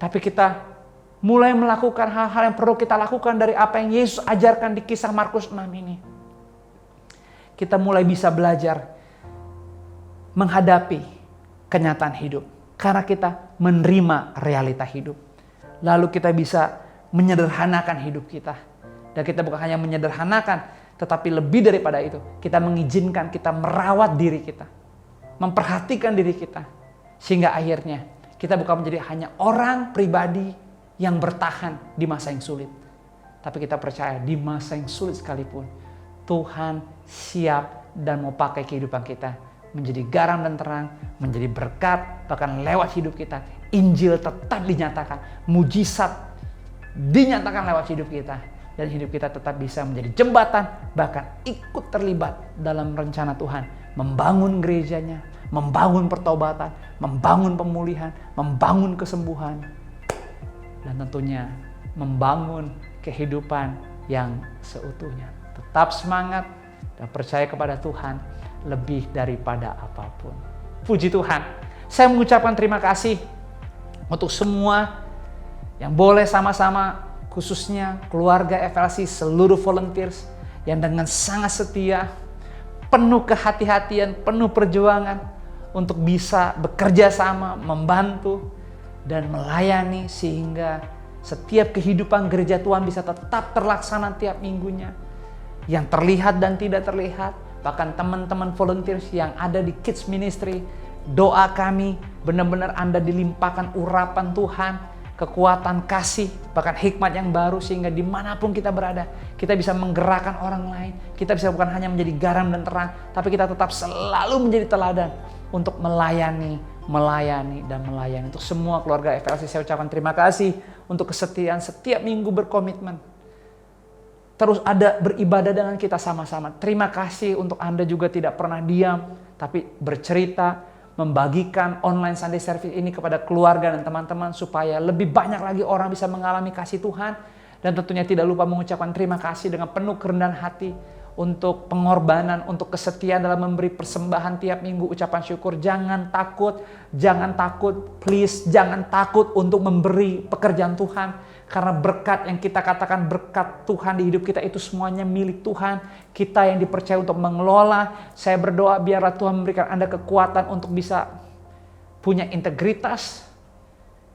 [SPEAKER 4] Tapi kita mulai melakukan hal-hal yang perlu kita lakukan dari apa yang Yesus ajarkan di kisah Markus 6 ini. Kita mulai bisa belajar menghadapi kenyataan hidup. Karena kita menerima realita hidup. Lalu kita bisa menyederhanakan hidup kita. Dan kita bukan hanya menyederhanakan, tetapi lebih daripada itu, kita mengizinkan kita merawat diri kita. Memperhatikan diri kita. Sehingga akhirnya kita bukan menjadi hanya orang pribadi yang bertahan di masa yang sulit. Tapi kita percaya di masa yang sulit sekalipun, Tuhan siap dan mau pakai kehidupan kita menjadi garam dan terang, menjadi berkat, bahkan lewat hidup kita. Injil tetap dinyatakan, mujizat dinyatakan lewat hidup kita. Dan hidup kita tetap bisa menjadi jembatan, bahkan ikut terlibat dalam rencana Tuhan. Membangun gerejanya, membangun pertobatan, membangun pemulihan, membangun kesembuhan. Dan tentunya membangun kehidupan yang seutuhnya. Tetap semangat dan percaya kepada Tuhan lebih daripada apapun. Puji Tuhan. Saya mengucapkan terima kasih untuk semua yang boleh sama-sama, khususnya keluarga FLC, seluruh volunteers yang dengan sangat setia, penuh kehati-hatian, penuh perjuangan untuk bisa bekerja sama, membantu dan melayani sehingga setiap kehidupan gereja Tuhan bisa tetap terlaksana tiap minggunya. Yang terlihat dan tidak terlihat, bahkan teman-teman volunteers yang ada di Kids Ministry, doa kami benar-benar Anda dilimpahkan urapan Tuhan, kekuatan kasih, bahkan hikmat yang baru sehingga dimanapun kita berada, kita bisa menggerakkan orang lain. Kita bisa bukan hanya menjadi garam dan terang, tapi kita tetap selalu menjadi teladan untuk melayani. Untuk semua keluarga FLC saya ucapkan terima kasih untuk kesetiaan setiap minggu berkomitmen. Terus ada beribadah dengan kita sama-sama. Terima kasih untuk Anda juga tidak pernah diam, tapi bercerita, membagikan online Sunday Service ini kepada keluarga dan teman-teman supaya lebih banyak lagi orang bisa mengalami kasih Tuhan. Dan tentunya tidak lupa mengucapkan terima kasih dengan penuh kerendahan hati untuk pengorbanan, untuk kesetiaan dalam memberi persembahan tiap minggu, ucapan syukur. Jangan takut, please jangan takut untuk memberi pekerjaan Tuhan. Karena berkat yang kita katakan berkat Tuhan di hidup kita itu semuanya milik Tuhan. Kita yang dipercaya untuk mengelola. Saya berdoa biarlah Tuhan memberikan Anda kekuatan untuk bisa punya integritas.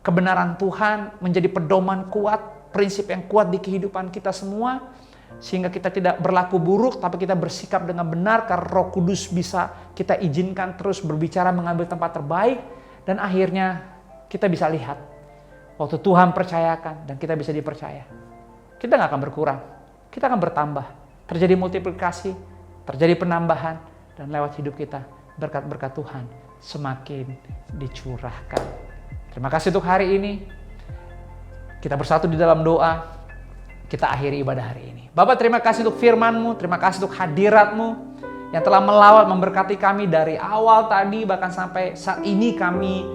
[SPEAKER 4] Kebenaran Tuhan menjadi pedoman kuat, prinsip yang kuat di kehidupan kita semua. Sehingga kita tidak berlaku buruk, tapi kita bersikap dengan benar karena Roh Kudus bisa kita izinkan terus berbicara mengambil tempat terbaik. Dan akhirnya kita bisa lihat waktu Tuhan percayakan dan kita bisa dipercaya, kita nggak akan berkurang, kita akan bertambah. Terjadi multiplikasi, terjadi penambahan, dan lewat hidup kita berkat-berkat Tuhan semakin dicurahkan. Terima kasih untuk hari ini. Kita bersatu di dalam doa. Kita akhiri ibadah hari ini. Bapak, terima kasih untuk firman-Mu, terima kasih untuk hadirat-Mu yang telah melawat memberkati kami dari awal tadi bahkan sampai saat ini kami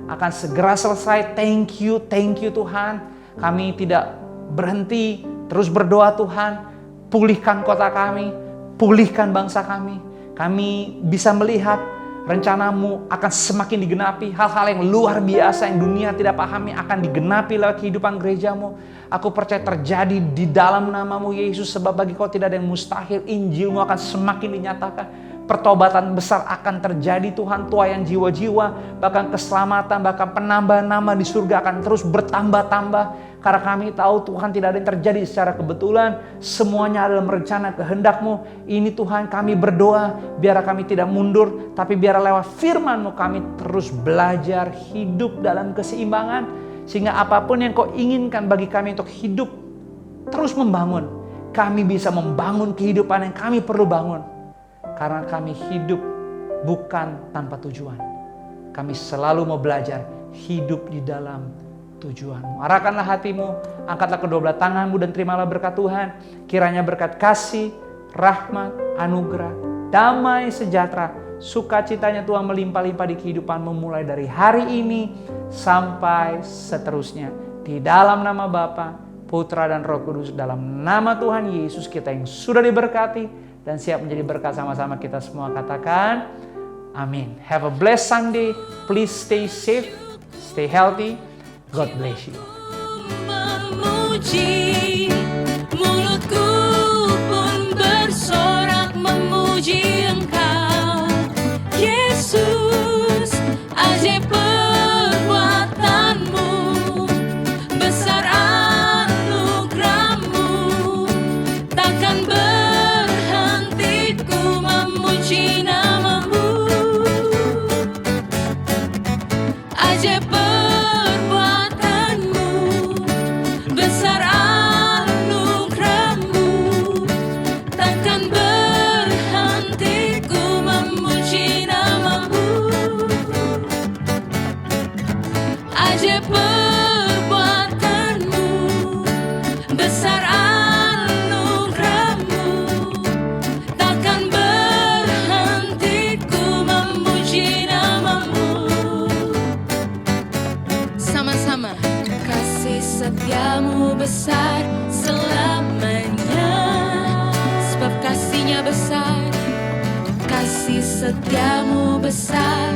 [SPEAKER 4] akan segera selesai. Thank you Tuhan. Kami tidak berhenti, terus berdoa Tuhan, pulihkan kota kami, pulihkan bangsa kami. Kami bisa melihat rencana-Mu akan semakin digenapi. Hal-hal yang luar biasa yang dunia tidak pahami akan digenapi lewat kehidupan gereja-Mu. Aku percaya terjadi di dalam nama-Mu Yesus, sebab bagi Kau tidak ada yang mustahil. Injil-Mu akan semakin dinyatakan. Pertobatan besar akan terjadi Tuhan, tuaian jiwa-jiwa, bahkan keselamatan, bahkan penambahan nama di surga akan terus bertambah-tambah. Karena kami tahu Tuhan tidak ada yang terjadi secara kebetulan, semuanya adalah rencana kehendak-Mu. Ini Tuhan kami berdoa, biar kami tidak mundur, tapi biar lewat firman-Mu kami terus belajar hidup dalam keseimbangan. Sehingga apapun yang Kau inginkan bagi kami untuk hidup, terus membangun. Kami bisa membangun kehidupan yang kami perlu bangun. Karena kami hidup bukan tanpa tujuan. Kami selalu mau belajar hidup di dalam tujuan-Mu. Arahkanlah hatimu, angkatlah kedua belah tanganmu dan terimalah berkat Tuhan. Kiranya berkat kasih, rahmat, anugerah, damai, sejahtera, sukacitanya Tuhan melimpah-limpah di kehidupanmu mulai dari hari ini sampai seterusnya. Di dalam nama Bapa, Putra dan Roh Kudus, dalam nama Tuhan Yesus kita yang sudah diberkati dan siap menjadi berkat sama-sama kita semua katakan amin. Have a blessed Sunday. Please stay safe, stay healthy. God bless you.
[SPEAKER 3] Memuji, mulutku pun bersorak memuji Engkau, Yesus. Ajaib perbuatan-Mu, besar anugerah-Mu, takkan berhenti ku memuji nama-Mu. Ajaib perbuatan-Mu, besar anugerah-Mu, takkan berhenti ku memuji nama-Mu. Ajaib perbuatan-Mu, besar anugerah-Mu, takkan berhenti ku memuji nama-Mu. Sama-sama. Kasih setia-Mu besar selamanya, sebab kasih-Nya besar. Kasih setia-Mu besar